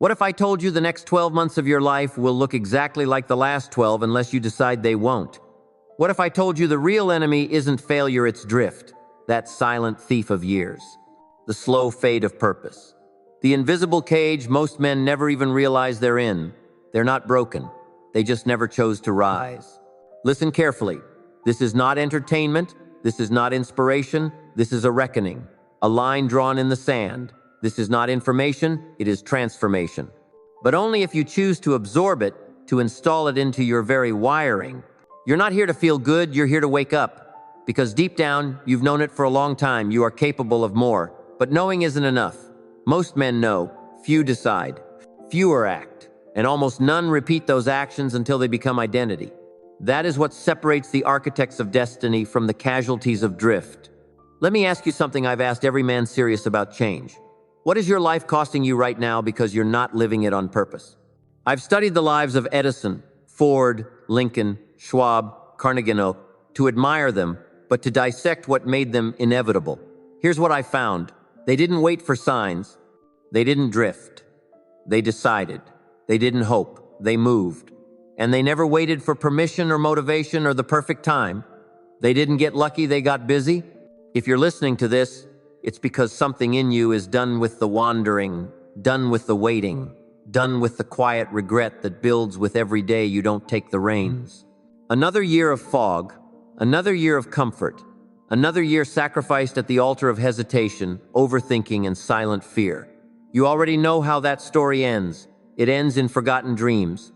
What if I told you the next 12 months of your life will look exactly like the last 12 unless you decide they won't? What if I told you the real enemy isn't failure, it's drift, that silent thief of years, the slow fade of purpose, the invisible cage most men never even realize they're in? They're not broken. They just never chose to rise. Listen carefully. This is not entertainment. This is not inspiration. This is a reckoning, a line drawn in the sand. This is not information. It is transformation. But only if you choose to absorb it, to install it into your very wiring. You're not here to feel good. You're here to wake up. Because deep down, you've known it for a long time. You are capable of more. But knowing isn't enough. Most men know. Few decide. Fewer act. And almost none repeat those actions until they become identity. That is what separates the architects of destiny from the casualties of drift. Let me ask you something I've asked every man serious about change. What is your life costing you right now because you're not living it on purpose? I've studied the lives of Edison, Ford, Lincoln, Schwab, Carnegie to admire them, but to dissect what made them inevitable. Here's what I found. They didn't wait for signs. They didn't drift. They decided. They didn't hope. They moved. And they never waited for permission or motivation or the perfect time. They didn't get lucky. They got busy. If you're listening to this, it's because something in you is done with the wandering, done with the waiting, done with the quiet regret that builds with every day you don't take the reins. Another year of fog, another year of comfort, another year sacrificed at the altar of hesitation, overthinking, and silent fear. You already know how that story ends. It ends in forgotten dreams,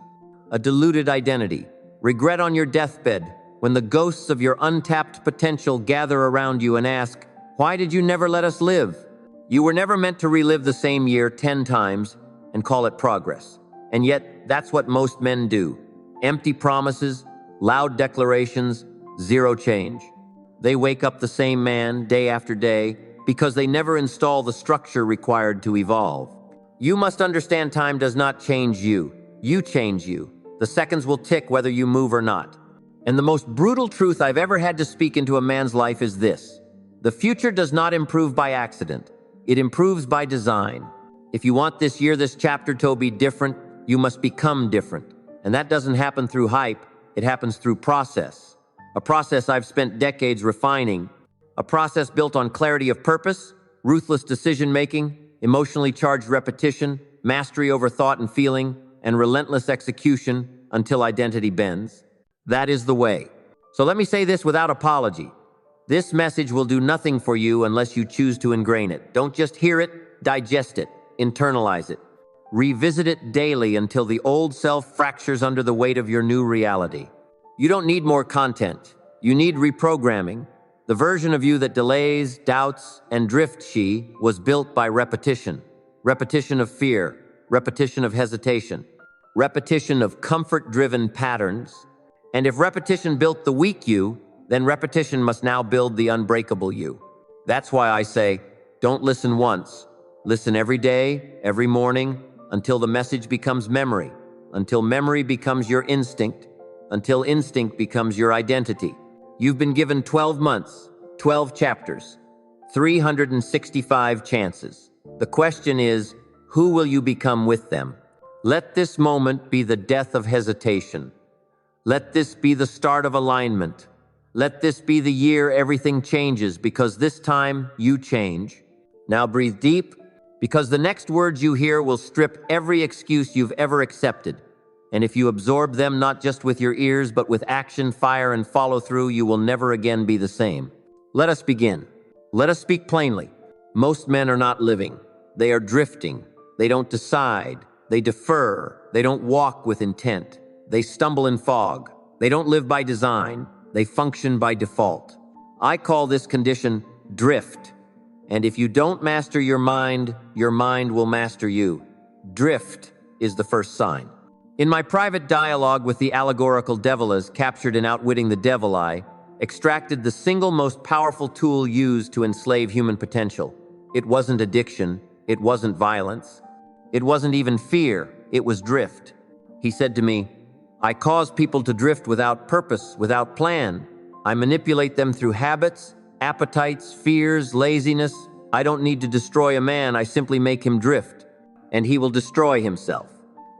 a diluted identity, regret on your deathbed when the ghosts of your untapped potential gather around you and ask, "Why did you never let us live?" You were never meant to relive the same year 10 times and call it progress. And yet, that's what most men do. Empty promises, loud declarations, zero change. They wake up the same man day after day because they never install the structure required to evolve. You must understand time does not change you. You change you. The seconds will tick whether you move or not. And the most brutal truth I've ever had to speak into a man's life is this. The future does not improve by accident. It improves by design. If you want this year, this chapter to be different, you must become different. And that doesn't happen through hype. It happens through process. A process I've spent decades refining. A process built on clarity of purpose, ruthless decision-making, emotionally charged repetition, mastery over thought and feeling, and relentless execution until identity bends. That is the way. So let me say this without apology. This message will do nothing for you unless you choose to ingrain it. Don't just hear it, digest it, internalize it. Revisit it daily until the old self fractures under the weight of your new reality. You don't need more content. You need reprogramming. The version of you that delays, doubts, and drifts was built by repetition. Repetition of fear, repetition of hesitation, repetition of comfort-driven patterns. And if repetition built the weak you, then repetition must now build the unbreakable you. That's why I say, don't listen once. Listen every day, every morning, until the message becomes memory, until memory becomes your instinct, until instinct becomes your identity. You've been given 12 months, 12 chapters, 365 chances. The question is, who will you become with them? Let this moment be the death of hesitation. Let this be the start of alignment. Let this be the year everything changes, because this time you change. Now breathe deep, because the next words you hear will strip every excuse you've ever accepted. And if you absorb them not just with your ears, but with action, fire, and follow through, you will never again be the same. Let us begin. Let us speak plainly. Most men are not living. They are drifting. They don't decide. They defer. They don't walk with intent. They stumble in fog. They don't live by design. They function by default. I call this condition drift. And if you don't master your mind will master you. Drift is the first sign. In my private dialogue with the allegorical devil as captured in Outwitting the Devil, I extracted the single most powerful tool used to enslave human potential. It wasn't addiction. It wasn't violence. It wasn't even fear. It was drift. He said to me, I cause people to drift without purpose, without plan. I manipulate them through habits, appetites, fears, laziness. I don't need to destroy a man. I simply make him drift. and he will destroy himself.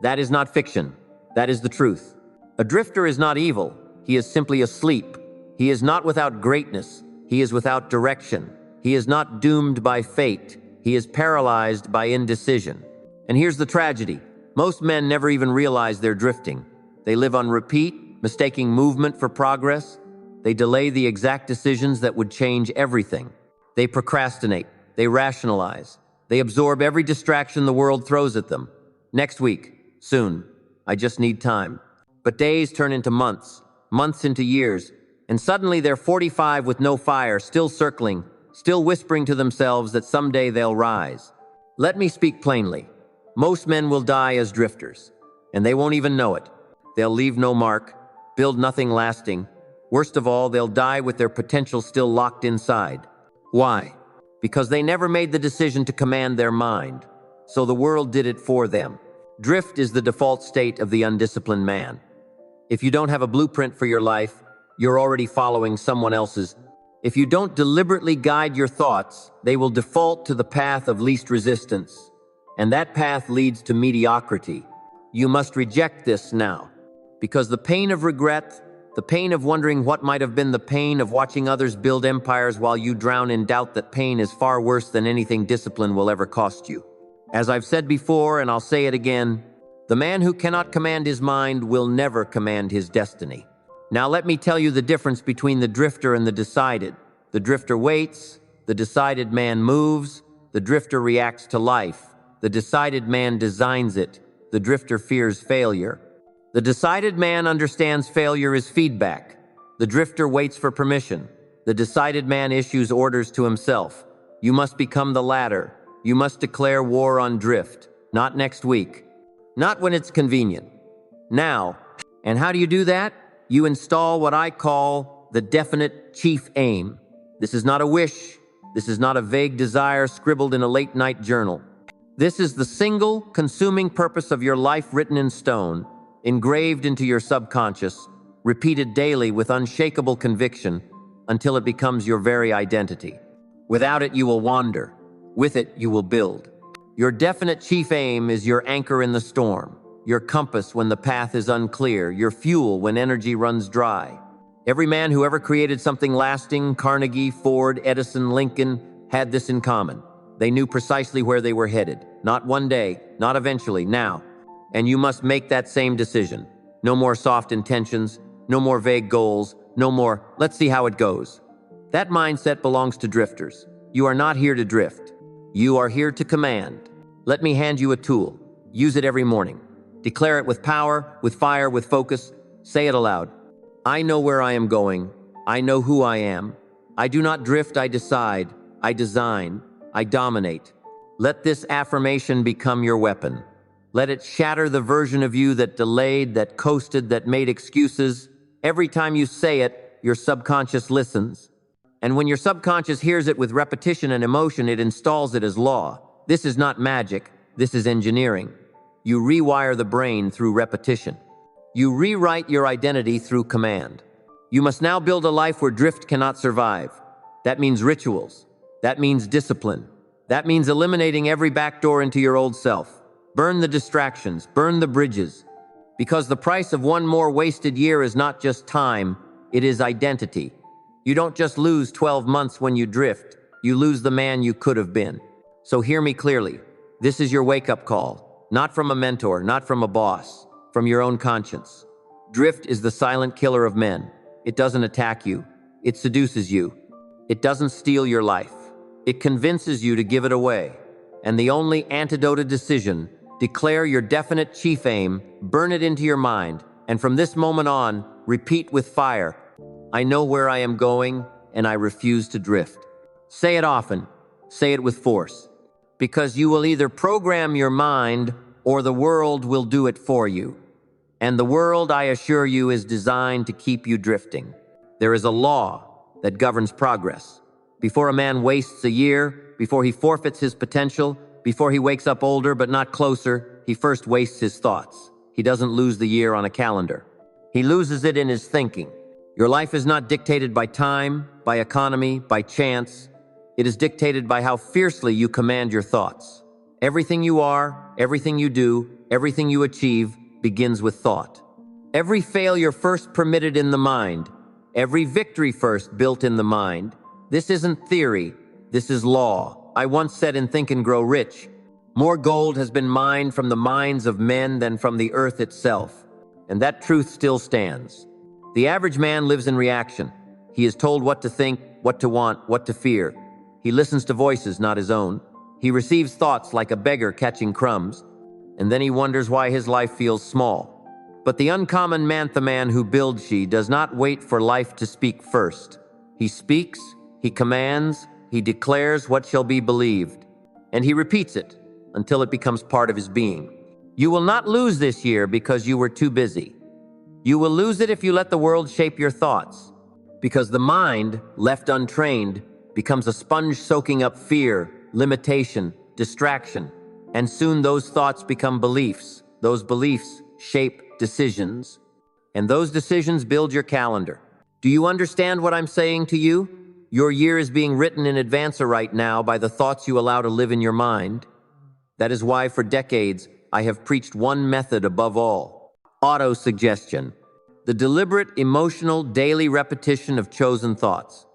That is not fiction. That is the truth. A drifter is not evil. He is simply asleep. He is not without greatness. He is without direction. He is not doomed by fate. He is paralyzed by indecision. And here's the tragedy. Most men never even realize they're drifting. They live on repeat, mistaking movement for progress. They delay the exact decisions that would change everything. They procrastinate. They rationalize. They absorb every distraction the world throws at them. Next week. Soon. I just need time. But days turn into months, months into years, and suddenly they're 45 with no fire, still circling, still whispering to themselves that someday they'll rise. Let me speak plainly. Most men will die as drifters, and they won't even know it. They'll leave no mark, build nothing lasting. Worst of all, they'll die with their potential still locked inside. Why? Because they never made the decision to command their mind, so the world did it for them. Drift is the default state of the undisciplined man. If you don't have a blueprint for your life, you're already following someone else's. If you don't deliberately guide your thoughts, they will default to the path of least resistance, and that path leads to mediocrity. You must reject this now, because the pain of regret, the pain of wondering what might have been, the pain of watching others build empires while you drown in doubt, that pain is far worse than anything discipline will ever cost you. As I've said before, and I'll say it again, the man who cannot command his mind will never command his destiny. Now let me tell you the difference between the drifter and the decided. The drifter waits, the decided man moves, the drifter reacts to life, the decided man designs it, the drifter fears failure. The decided man understands failure is feedback. The drifter waits for permission. The decided man issues orders to himself. You must become the latter. You must declare war on drift, not next week, not when it's convenient, now. And how do you do that? You install what I call the definite chief aim. This is not a wish. This is not a vague desire scribbled in a late-night journal. This is the single, consuming purpose of your life written in stone, engraved into your subconscious, repeated daily with unshakable conviction until it becomes your very identity. Without it, you will wander. With it, you will build. Your definite chief aim is your anchor in the storm, your compass when the path is unclear, your fuel when energy runs dry. Every man who ever created something lasting, Carnegie, Ford, Edison, Lincoln, had this in common. They knew precisely where they were headed. Not one day, not eventually, now. And you must make that same decision. No more soft intentions, no more vague goals, no more, let's see how it goes. That mindset belongs to drifters. You are not here to drift. You are here to command. Let me hand you a tool. Use it every morning. Declare it with power, with fire, with focus. Say it aloud. I know where I am going. I know who I am. I do not drift, I decide. I design. I dominate. Let this affirmation become your weapon. Let it shatter the version of you that delayed, that coasted, that made excuses. Every time you say it, your subconscious listens. And when your subconscious hears it with repetition and emotion, it installs it as law. This is not magic. This is engineering. You rewire the brain through repetition. You rewrite your identity through command. You must now build a life where drift cannot survive. That means rituals. That means discipline. That means eliminating every backdoor into your old self. Burn the distractions. Burn the bridges. Because the price of one more wasted year is not just time, it is identity. You don't just lose 12 months when you drift. You lose the man you could have been. So hear me clearly. This is your wake-up call. Not from a mentor, not from a boss, from your own conscience. Drift is the silent killer of men. It doesn't attack you. It seduces you. It doesn't steal your life. It convinces you to give it away. And the only antidote to decision, declare your definite chief aim, burn it into your mind, and from this moment on, repeat with fire. I know where I am going, and I refuse to drift. Say it often. Say it with force. Because you will either program your mind, or the world will do it for you. And the world, I assure you, is designed to keep you drifting. There is a law that governs progress. Before a man wastes a year, before he forfeits his potential, before he wakes up older but not closer, he first wastes his thoughts. He doesn't lose the year on a calendar. He loses it in his thinking. Your life is not dictated by time, by economy, by chance. It is dictated by how fiercely you command your thoughts. Everything you are, everything you do, everything you achieve begins with thought. Every failure first permitted in the mind. Every victory first built in the mind. This isn't theory. This is law. I once said in Think and Grow Rich, more gold has been mined from the minds of men than from the earth itself. And that truth still stands. The average man lives in reaction. He is told what to think, what to want, what to fear. He listens to voices not his own. He receives thoughts like a beggar catching crumbs. And then he wonders why his life feels small. But the uncommon man who builds she does not wait for life to speak first. He speaks, he commands, he declares what shall be believed. And he repeats it until it becomes part of his being. You will not lose this year because you were too busy. You will lose it if you let the world shape your thoughts. Because the mind, left untrained, becomes a sponge soaking up fear, limitation, distraction. And soon those thoughts become beliefs. Those beliefs shape decisions. And those decisions build your calendar. Do you understand what I'm saying to you? Your year is being written in advance right now by the thoughts you allow to live in your mind. That is why for decades I have preached one method above all: auto-suggestion. The deliberate, emotional, daily repetition of chosen thoughts.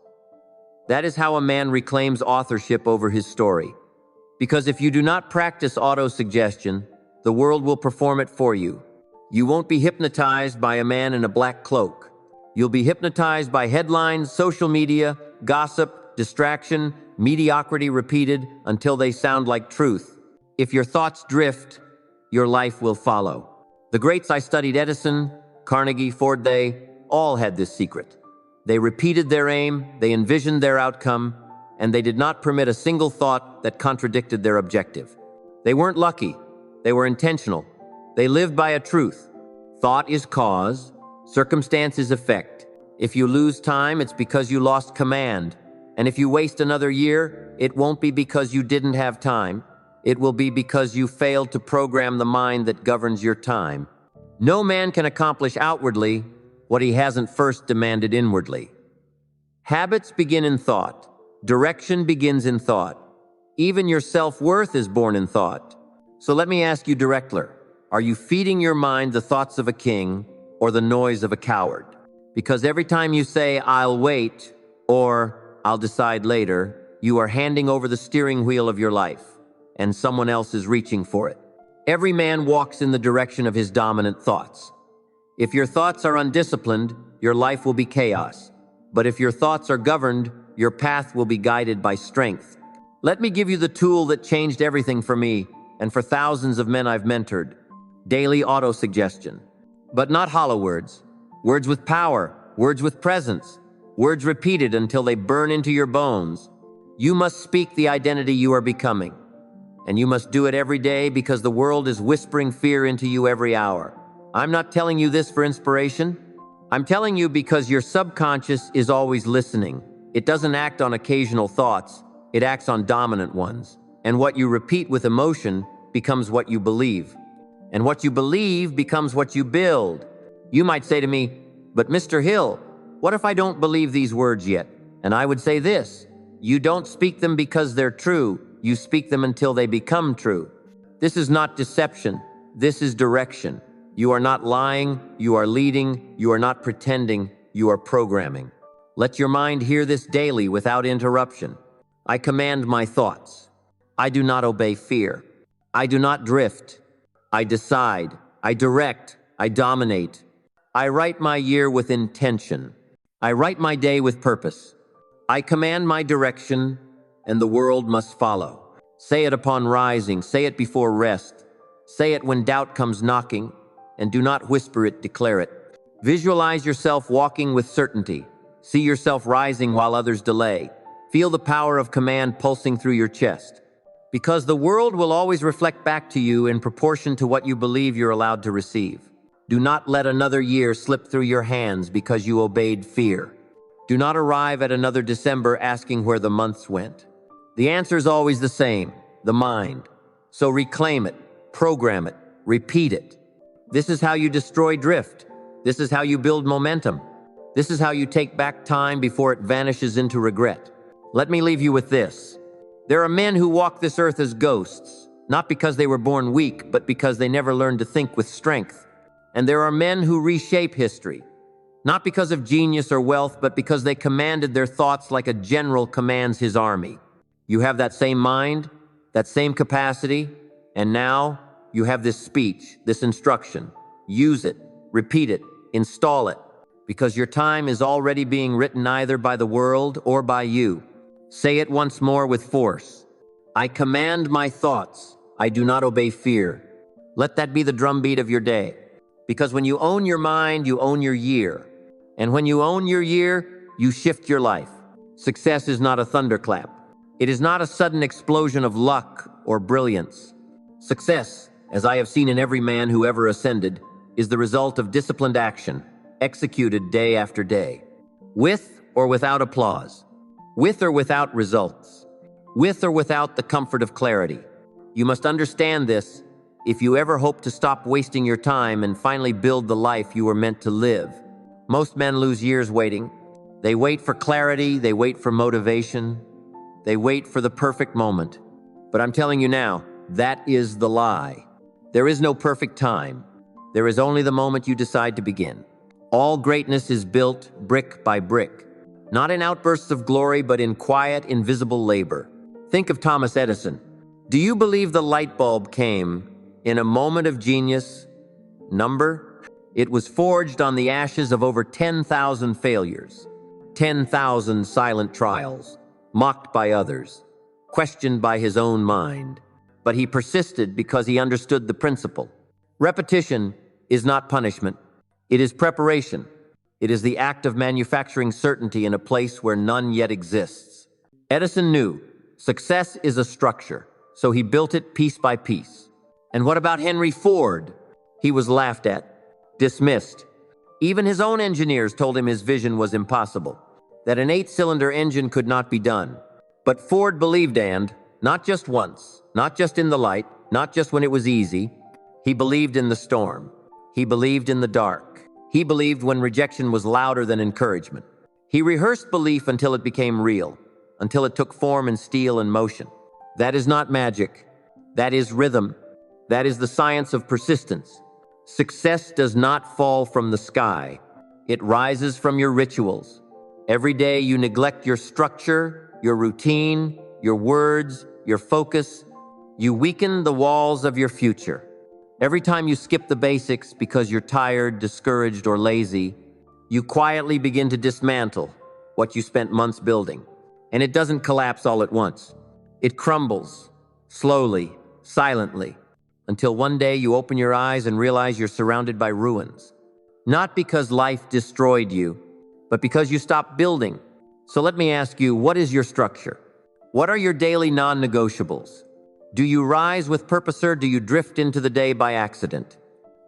That is how a man reclaims authorship over his story. Because if you do not practice auto-suggestion, the world will perform it for you. You won't be hypnotized by a man in a black cloak. You'll be hypnotized by headlines, social media, gossip, distraction, mediocrity repeated until they sound like truth. If your thoughts drift, your life will follow. The greats I studied, Edison, Carnegie, Ford, they all had this secret. They repeated their aim, they envisioned their outcome, and they did not permit a single thought that contradicted their objective. They weren't lucky, they were intentional. They lived by a truth. Thought is cause, circumstance is effect. If you lose time, it's because you lost command. And if you waste another year, it won't be because you didn't have time. It will be because you failed to program the mind that governs your time. No man can accomplish outwardly what he hasn't first demanded inwardly. Habits begin in thought. Direction begins in thought. Even your self-worth is born in thought. So let me ask you directly, are you feeding your mind the thoughts of a king or the noise of a coward? Because every time you say, I'll wait, or I'll decide later, you are handing over the steering wheel of your life, and someone else is reaching for it. Every man walks in the direction of his dominant thoughts. If your thoughts are undisciplined, your life will be chaos. But if your thoughts are governed, your path will be guided by strength. Let me give you the tool that changed everything for me and for thousands of men I've mentored. Daily auto-suggestion. But not hollow words. Words with power, words with presence, words repeated until they burn into your bones. You must speak the identity you are becoming. And you must do it every day because the world is whispering fear into you every hour. I'm not telling you this for inspiration. I'm telling you because your subconscious is always listening. It doesn't act on occasional thoughts. It acts on dominant ones. And what you repeat with emotion becomes what you believe. And what you believe becomes what you build. You might say to me, but Mr. Hill, what if I don't believe these words yet? And I would say this: you don't speak them because they're true. You speak them until they become true. This is not deception. This is direction. You are not lying. You are leading. You are not pretending. You are programming. Let your mind hear this daily without interruption. I command my thoughts. I do not obey fear. I do not drift. I decide. I direct. I dominate. I write my year with intention. I write my day with purpose. I command my direction, and the world must follow. Say it upon rising. Say it before rest. Say it when doubt comes knocking, and do not whisper it, declare it. Visualize yourself walking with certainty. See yourself rising while others delay. Feel the power of command pulsing through your chest. Because the world will always reflect back to you in proportion to what you believe you're allowed to receive. Do not let another year slip through your hands because you obeyed fear. Do not arrive at another December asking where the months went. The answer is always the same: the mind. So reclaim it, program it, repeat it. This is how you destroy drift. This is how you build momentum. This is how you take back time before it vanishes into regret. Let me leave you with this. There are men who walk this earth as ghosts. not because they were born weak, but because they never learned to think with strength. And there are men who reshape history, not because of genius or wealth, but because they commanded their thoughts like a general commands his army. You have that same mind, that same capacity, and now you have this speech, this instruction. Use it, repeat it, install it, because your time is already being written either by the world or by you. Say it once more with force. I command my thoughts. I do not obey fear. Let that be the drumbeat of your day. Because when you own your mind, you own your year. And when you own your year, you shift your life. Success is not a thunderclap. It is not a sudden explosion of luck or brilliance. Success, as I have seen in every man who ever ascended, is the result of disciplined action, executed day after day. With or without applause. With or without results. With or without the comfort of clarity. You must understand this if you ever hope to stop wasting your time and finally build the life you were meant to live. Most men lose years waiting. They wait for clarity, they wait for motivation, they wait for the perfect moment. But I'm telling you now, that is the lie. There is no perfect time. There is only the moment you decide to begin. All greatness is built brick by brick, not in outbursts of glory, but in quiet, invisible labor. Think of Thomas Edison. Do you believe the light bulb came in a moment of genius? Number? It was forged on the ashes of over 10,000 failures, 10,000 silent trials, mocked by others, questioned by his own mind. But he persisted because he understood the principle. Repetition is not punishment. It is preparation. It is the act of manufacturing certainty in a place where none yet exists. Edison knew success is a structure, so he built it piece by piece. And what about Henry Ford? He was laughed at, dismissed. Even his own engineers told him his vision was impossible, that an 8-cylinder engine could not be done. But Ford believed, and not just once, not just in the light, not just when it was easy. He believed in the storm. He believed in the dark. He believed when rejection was louder than encouragement. He rehearsed belief until it became real, until it took form in steel and motion. That is not magic. That is rhythm. That is the science of persistence. Success does not fall from the sky. It rises from your rituals. Every day you neglect your structure, your routine, your words, your focus. You weaken the walls of your future. Every time you skip the basics because you're tired, discouraged, or lazy, you quietly begin to dismantle what you spent months building. And it doesn't collapse all at once. It crumbles, slowly, silently, until one day you open your eyes and realize you're surrounded by ruins. Not because life destroyed you, but because you stopped building. So let me ask you, what is your structure? What are your daily non-negotiables? Do you rise with purpose, or do you drift into the day by accident?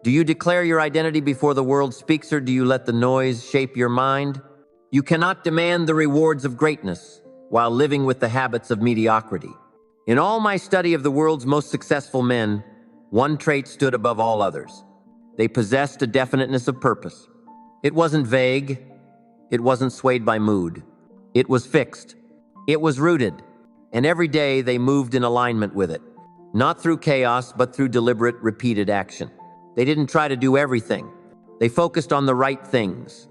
Do you declare your identity before the world speaks, or do you let the noise shape your mind? You cannot demand the rewards of greatness while living with the habits of mediocrity. In all my study of the world's most successful men, one trait stood above all others. They possessed a definiteness of purpose. It wasn't vague. It wasn't swayed by mood. It was fixed. It was rooted. And every day they moved in alignment with it, not through chaos, but through deliberate, repeated action. They didn't try to do everything. They focused on the right things,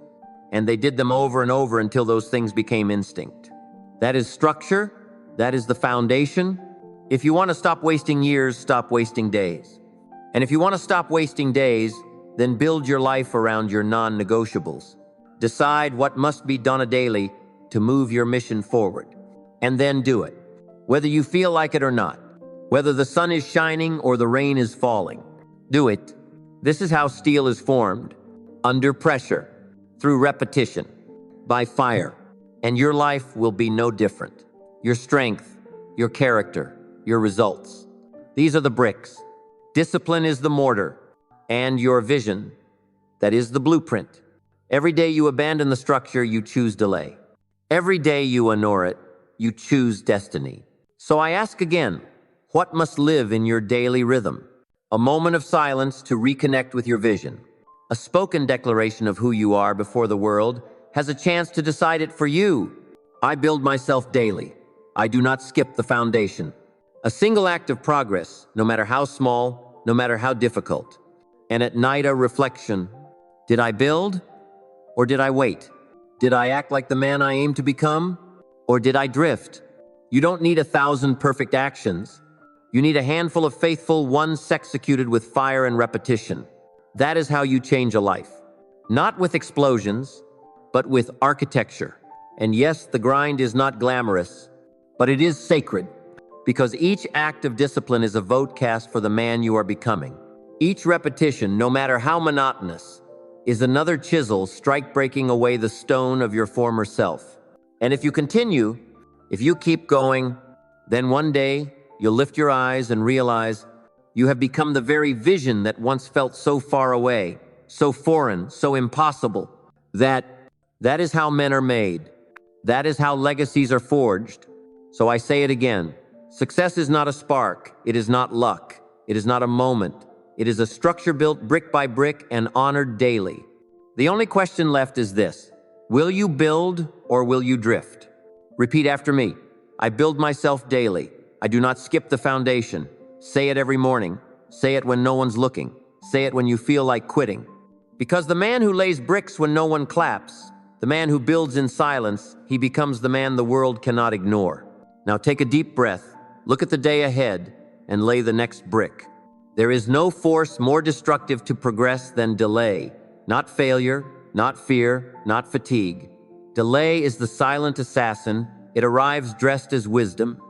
and they did them over and over until those things became instinct. That is structure. That is the foundation. If you want to stop wasting years, stop wasting days. And if you want to stop wasting days, then build your life around your non-negotiables. Decide what must be done daily to move your mission forward, and then do it. Whether you feel like it or not, whether the sun is shining or the rain is falling, do it. This is how steel is formed, under pressure, through repetition, by fire. And your life will be no different. Your strength, your character, your results. These are the bricks. Discipline is the mortar, and your vision, that is the blueprint. Every day you abandon the structure, you choose delay. Every day you ignore it, you choose destiny. So I ask again, what must live in your daily rhythm? A moment of silence to reconnect with your vision. A spoken declaration of who you are before the world has a chance to decide it for you. I build myself daily. I do not skip the foundation. A single act of progress, no matter how small, no matter how difficult. And at night, a reflection. Did I build or did I wait? Did I act like the man I aim to become or did I drift? You don't need 1,000 perfect actions. You need a handful of faithful ones executed with fire and repetition. That is how you change a life. Not with explosions, but with architecture. And yes, the grind is not glamorous, but it is sacred, because each act of discipline is a vote cast for the man you are becoming. Each repetition, no matter how monotonous, is another chisel strike breaking away the stone of your former self. And if you continue, if you keep going, then one day you'll lift your eyes and realize you have become the very vision that once felt so far away, so foreign, so impossible. That is how men are made. That is how legacies are forged. So I say it again. Success is not a spark. It is not luck. It is not a moment. It is a structure built brick by brick and honored daily. The only question left is this: will you build or will you drift? Repeat after me. I build myself daily. I do not skip the foundation. Say it every morning. Say it when no one's looking. Say it when you feel like quitting. Because the man who lays bricks when no one claps, the man who builds in silence, he becomes the man the world cannot ignore. Now take a deep breath, look at the day ahead, and lay the next brick. There is no force more destructive to progress than delay. Not failure, not fear, not fatigue. Delay is the silent assassin. It arrives dressed as wisdom.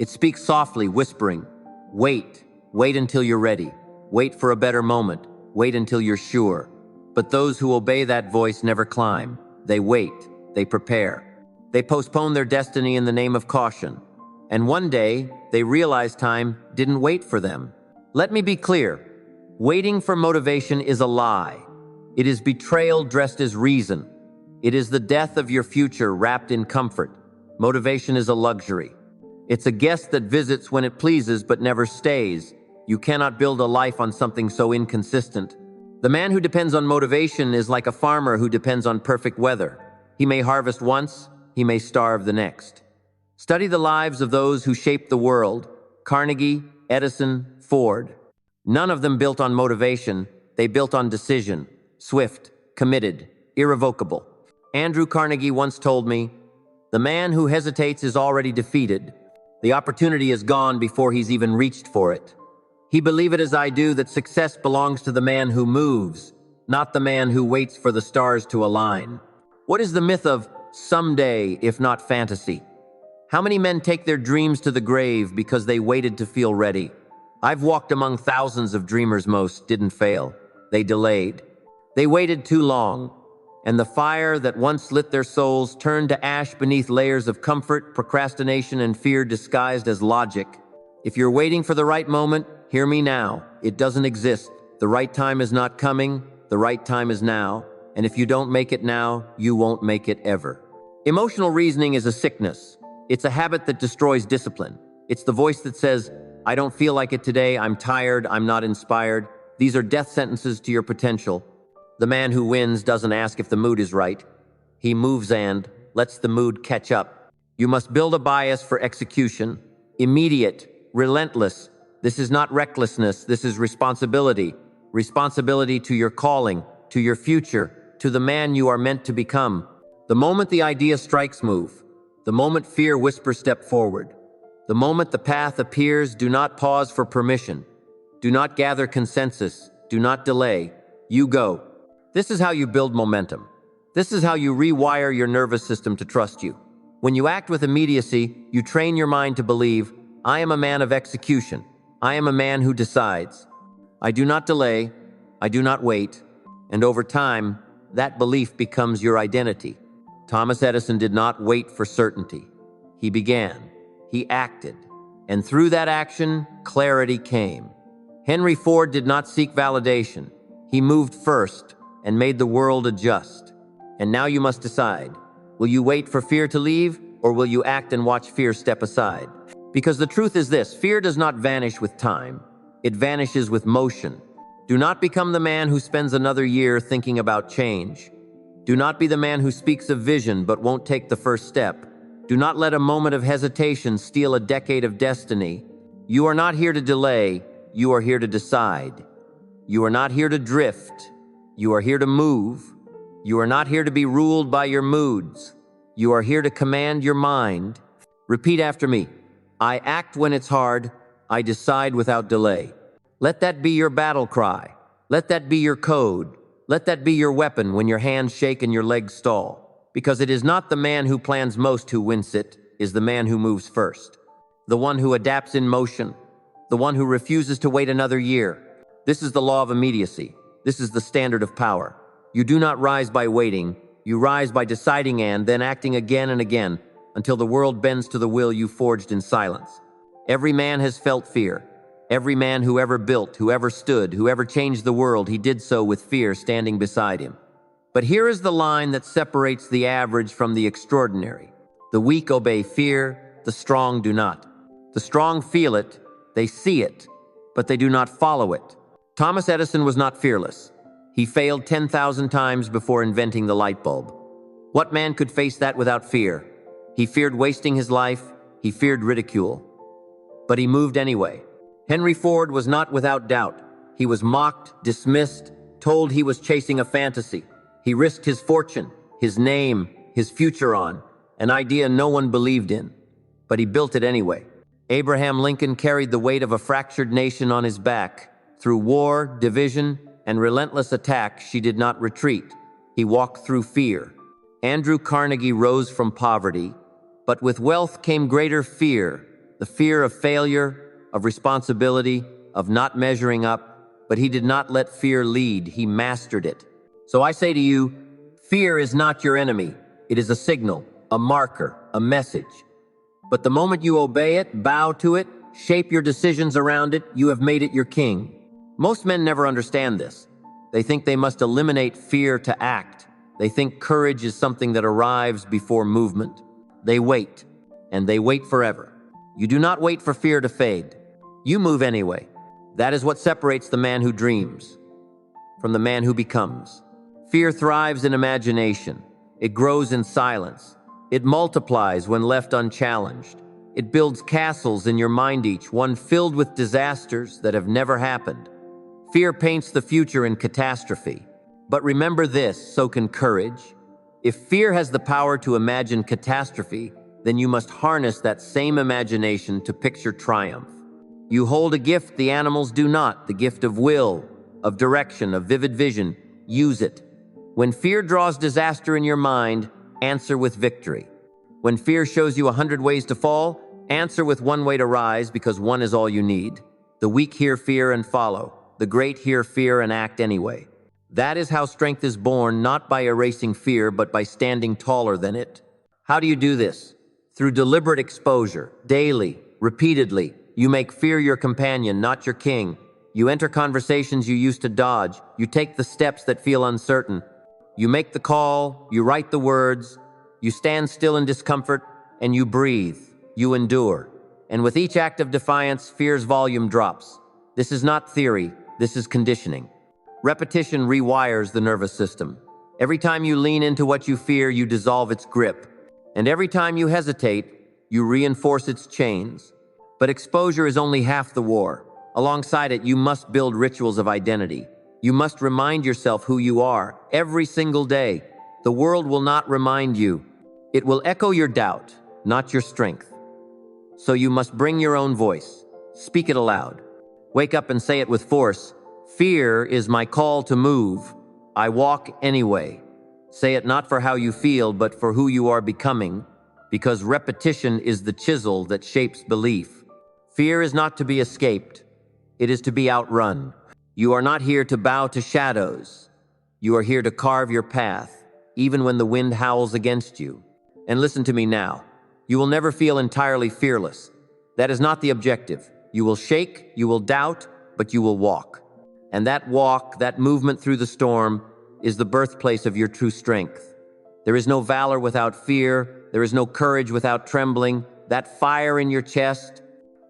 It speaks softly, whispering, wait, wait until you're ready. Wait for a better moment. Wait until you're sure. But those who obey that voice never climb. They wait, they prepare. They postpone their destiny in the name of caution. And one day, they realize time didn't wait for them. Let me be clear. Waiting for motivation is a lie. It is betrayal dressed as reason. It is the death of your future wrapped in comfort. Motivation is a luxury. It's a guest that visits when it pleases but never stays. You cannot build a life on something so inconsistent. The man who depends on motivation is like a farmer who depends on perfect weather. He may harvest once, he may starve the next. Study the lives of those who shaped the world: Carnegie, Edison, Ford. None of them built on motivation. They built on decision. Swift, committed, irrevocable. Andrew Carnegie once told me, "The man who hesitates is already defeated. The opportunity is gone before he's even reached for it." He believed it as I do that success belongs to the man who moves, not the man who waits for the stars to align. What is the myth of someday, if not fantasy? How many men take their dreams to the grave because they waited to feel ready? I've walked among thousands of dreamers. Most didn't fail. They delayed. They waited too long. And the fire that once lit their souls turned to ash beneath layers of comfort, procrastination, and fear disguised as logic. If you're waiting for the right moment, hear me now. It doesn't exist. The right time is not coming. The right time is now. And if you don't make it now, you won't make it ever. Emotional reasoning is a sickness. It's a habit that destroys discipline. It's the voice that says, "I don't feel like it today. I'm tired. I'm not inspired." These are death sentences to your potential. The man who wins doesn't ask if the mood is right. He moves and lets the mood catch up. You must build a bias for execution. Immediate, relentless. This is not recklessness. This is responsibility. Responsibility to your calling, to your future, to the man you are meant to become. The moment the idea strikes, move. The moment fear whispers, step forward. The moment the path appears, do not pause for permission. Do not gather consensus. Do not delay. You go. This is how you build momentum. This is how you rewire your nervous system to trust you. When you act with immediacy, you train your mind to believe, "I am a man of execution. I am a man who decides. I do not delay. I do not wait." And over time, that belief becomes your identity. Thomas Edison did not wait for certainty. He began. He acted. And through that action, clarity came. Henry Ford did not seek validation. He moved first and made the world adjust. And now you must decide. Will you wait for fear to leave, or will you act and watch fear step aside? Because the truth is this: fear does not vanish with time. It vanishes with motion. Do not become the man who spends another year thinking about change. Do not be the man who speaks of vision but won't take the first step. Do not let a moment of hesitation steal a decade of destiny. You are not here to delay, you are here to decide. You are not here to drift, you are here to move. You are not here to be ruled by your moods. You are here to command your mind. Repeat after me. I act when it's hard, I decide without delay. Let that be your battle cry. Let that be your code. Let that be your weapon when your hands shake and your legs stall. Because it is not the man who plans most who wins it, is the man who moves first. The one who adapts in motion. The one who refuses to wait another year. This is the law of immediacy. This is the standard of power. You do not rise by waiting. You rise by deciding and then acting again and again until the world bends to the will you forged in silence. Every man has felt fear. Every man who ever built, who ever stood, who ever changed the world, he did so with fear standing beside him. But here is the line that separates the average from the extraordinary. The weak obey fear, the strong do not. The strong feel it, they see it, but they do not follow it. Thomas Edison was not fearless. He failed 10,000 times before inventing the light bulb. What man could face that without fear? He feared wasting his life. He feared ridicule. But he moved anyway. Henry Ford was not without doubt. He was mocked, dismissed, told he was chasing a fantasy. He risked his fortune, his name, his future on an idea no one believed in. But he built it anyway. Abraham Lincoln carried the weight of a fractured nation on his back. Through war, division, and relentless attack, she did not retreat. He walked through fear. Andrew Carnegie rose from poverty, but with wealth came greater fear, the fear of failure, of responsibility, of not measuring up, but he did not let fear lead, he mastered it. So I say to you, fear is not your enemy. It is a signal, a marker, a message. But the moment you obey it, bow to it, shape your decisions around it, you have made it your king. Most men never understand this. They think they must eliminate fear to act. They think courage is something that arrives before movement. They wait, and they wait forever. You do not wait for fear to fade. You move anyway. That is what separates the man who dreams from the man who becomes. Fear thrives in imagination. It grows in silence. It multiplies when left unchallenged. It builds castles in your mind, each one filled with disasters that have never happened. Fear paints the future in catastrophe. But remember this, so can courage. If fear has the power to imagine catastrophe, then you must harness that same imagination to picture triumph. You hold a gift the animals do not, the gift of will, of direction, of vivid vision. Use it. When fear draws disaster in your mind, answer with victory. When fear shows you 100 ways to fall, answer with one way to rise, because one is all you need. The weak hear fear and follow. The great hear fear and act anyway. That is how strength is born, not by erasing fear, but by standing taller than it. How do you do this? Through deliberate exposure, daily, repeatedly. You make fear your companion, not your king. You enter conversations you used to dodge. You take the steps that feel uncertain. You make the call, you write the words, you stand still in discomfort, and you breathe. You endure. And with each act of defiance, fear's volume drops. This is not theory. This is conditioning. Repetition rewires the nervous system. Every time you lean into what you fear, you dissolve its grip. And every time you hesitate, you reinforce its chains. But exposure is only half the war. Alongside it, you must build rituals of identity. You must remind yourself who you are every single day. The world will not remind you. It will echo your doubt, not your strength. So you must bring your own voice. Speak it aloud. Wake up and say it with force. Fear is my call to move. I walk anyway. Say it not for how you feel, but for who you are becoming, because repetition is the chisel that shapes belief. Fear is not to be escaped. It is to be outrun. You are not here to bow to shadows. You are here to carve your path, even when the wind howls against you. And listen to me now. You will never feel entirely fearless. That is not the objective. You will shake, you will doubt, but you will walk. And that walk, that movement through the storm, is the birthplace of your true strength. There is no valor without fear. There is no courage without trembling. That fire in your chest,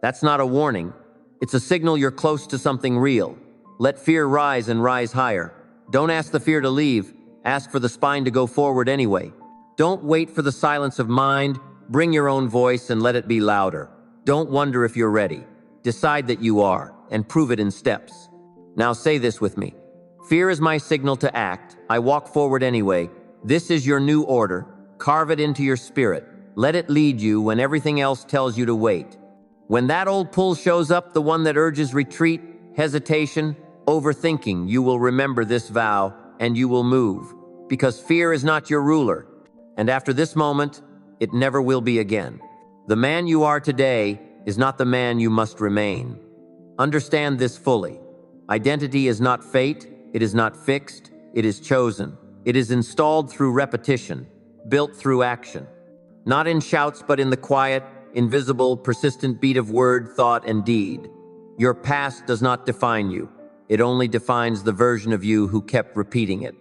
that's not a warning. It's a signal you're close to something real. Let fear rise and rise higher. Don't ask the fear to leave. Ask for the spine to go forward anyway. Don't wait for the silence of mind. Bring your own voice and let it be louder. Don't wonder if you're ready. Decide that you are, and prove it in steps. Now say this with me. Fear is my signal to act. I walk forward anyway. This is your new order. Carve it into your spirit. Let it lead you when everything else tells you to wait. When that old pull shows up, the one that urges retreat, hesitation, overthinking, you will remember this vow and you will move, because fear is not your ruler. And after this moment, it never will be again. The man you are today is not the man you must remain. Understand this fully. Identity is not fate, it is not fixed, it is chosen. It is installed through repetition, built through action. Not in shouts, but in the quiet, invisible, persistent beat of word, thought, and deed. Your past does not define you. It only defines the version of you who kept repeating it.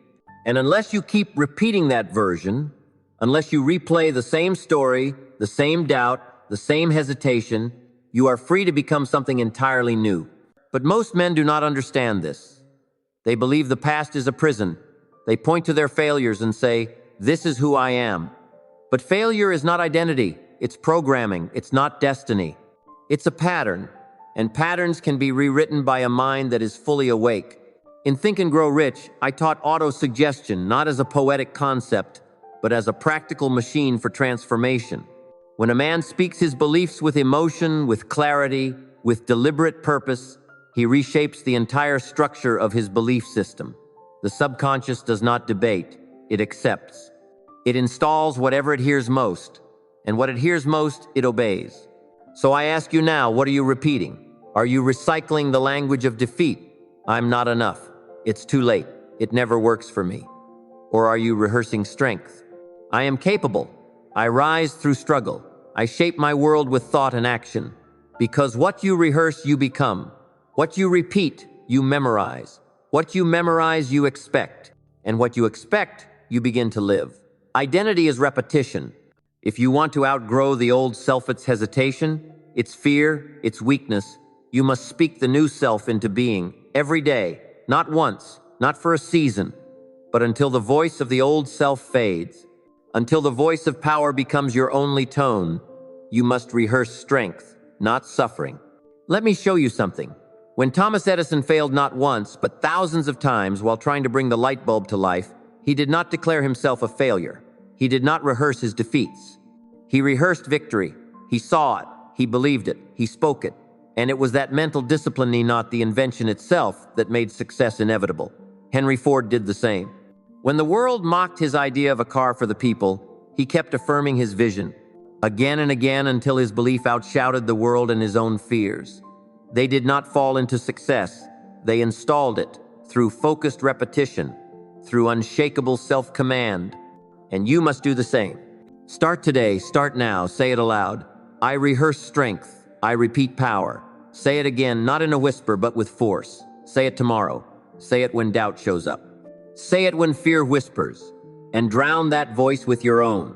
And unless you keep repeating that version, unless you replay the same story, the same doubt, the same hesitation, you are free to become something entirely new. But most men do not understand this. They believe the past is a prison. They point to their failures and say, "This is who I am." But failure is not identity. It's programming. It's not destiny. It's a pattern, and patterns can be rewritten by a mind that is fully awake. In Think and Grow Rich, I taught auto-suggestion not as a poetic concept, but as a practical machine for transformation. When a man speaks his beliefs with emotion, with clarity, with deliberate purpose, he reshapes the entire structure of his belief system. The subconscious does not debate, it accepts. It installs whatever it hears most, and what it hears most, it obeys. So I ask you now, what are you repeating? Are you recycling the language of defeat? I'm not enough. It's too late. It never works for me. Or are you rehearsing strength? I am capable. I rise through struggle. I shape my world with thought and action. Because what you rehearse, you become. What you repeat, you memorize. What you memorize, you expect. And what you expect, you begin to live. Identity is repetition. If you want to outgrow the old self, its hesitation, its fear, its weakness, you must speak the new self into being every day, not once, not for a season, but until the voice of the old self fades, until the voice of power becomes your only tone. You must rehearse strength, not suffering. Let me show you something. When Thomas Edison failed not once, but thousands of times while trying to bring the light bulb to life, he did not declare himself a failure. He did not rehearse his defeats. He rehearsed victory. He saw it. He believed it. He spoke it. And it was that mental discipline, not the invention itself, that made success inevitable. Henry Ford did the same. When the world mocked his idea of a car for the people, he kept affirming his vision, again and again until his belief outshouted the world and his own fears. They did not fall into success. They installed it through focused repetition, through unshakable self-command. And you must do the same. Start today, start now, say it aloud. I rehearse strength, I repeat power. Say it again, not in a whisper, but with force. Say it tomorrow. Say it when doubt shows up. Say it when fear whispers, and drown that voice with your own.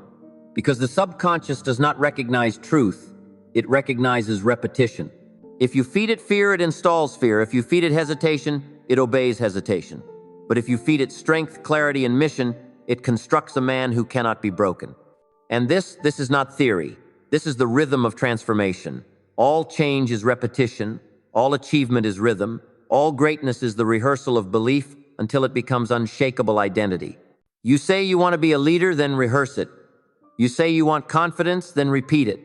Because the subconscious does not recognize truth, it recognizes repetition. If you feed it fear, it installs fear. If you feed it hesitation, it obeys hesitation. But if you feed it strength, clarity, and mission, it constructs a man who cannot be broken. And this is not theory. This is the rhythm of transformation. All change is repetition. All achievement is rhythm. All greatness is the rehearsal of belief until it becomes unshakable identity. You say you want to be a leader, then rehearse it. You say you want confidence, then repeat it.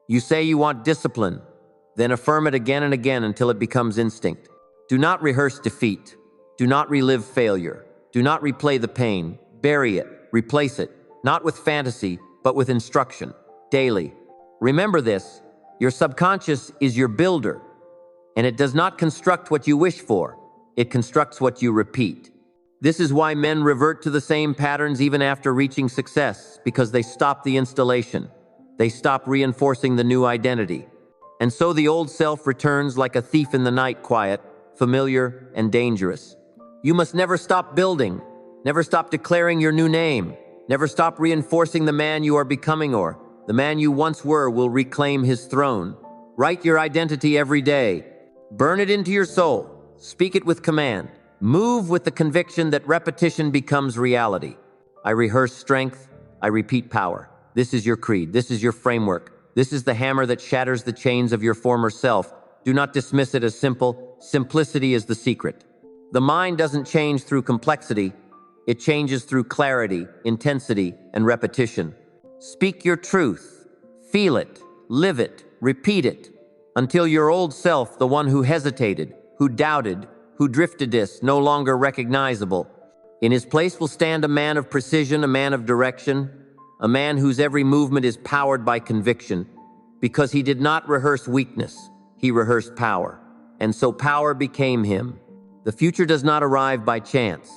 You say you want discipline, then affirm it again and again until it becomes instinct. Do not rehearse defeat. Do not relive failure. Do not replay the pain. Bury it. Replace it. Not with fantasy, but with instruction. Daily. Remember this. Your subconscious is your builder, and it does not construct what you wish for. It constructs what you repeat. This is why men revert to the same patterns even after reaching success, because they stop the installation. They stop reinforcing the new identity. And so the old self returns like a thief in the night, quiet, familiar, and dangerous. You must never stop building. Never stop declaring your new name. Never stop reinforcing the man you are becoming, or the man you once were will reclaim his throne. Write your identity every day. Burn it into your soul. Speak it with command. Move with the conviction that repetition becomes reality. I rehearse strength. I repeat power. This is your creed. This is your framework. This is the hammer that shatters the chains of your former self Do not dismiss it as simple. Simplicity is the secret. The mind doesn't change through complexity. It changes through clarity, intensity, and repetition. Speak your truth. Feel it. Live it. Repeat it. Until your old self, the one who hesitated, who doubted, who drifted, is no longer recognizable. In his place will stand a man of precision, a man of direction, a man whose every movement is powered by conviction, because he did not rehearse weakness, he rehearsed power, and so power became him. The future does not arrive by chance.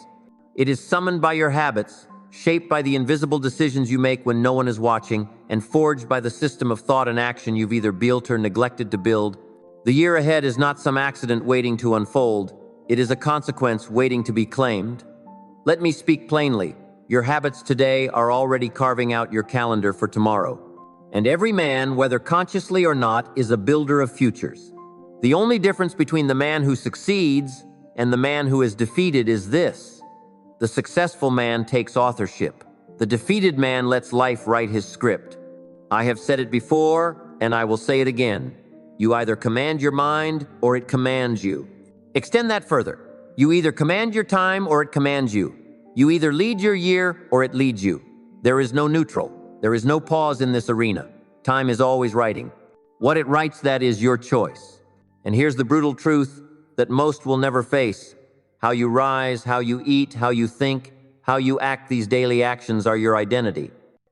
It is summoned by your habits, shaped by the invisible decisions you make when no one is watching, and forged by the system of thought and action you've either built or neglected to build. The year ahead is not some accident waiting to unfold. It is a consequence waiting to be claimed. Let me speak plainly. Your habits today are already carving out your calendar for tomorrow. And every man, whether consciously or not, is a builder of futures. The only difference between the man who succeeds and the man who is defeated is this. The successful man takes authorship. The defeated man lets life write his script. I have said it before, and I will say it again. You either command your mind or it commands you. Extend that further. You either command your time or it commands you. You either lead your year or it leads you. There is no neutral. There is no pause in this arena. Time is always writing. What it writes, that is your choice. And here's the brutal truth that most will never face. How you rise, how you eat, how you think, how you act, these daily actions are your identity.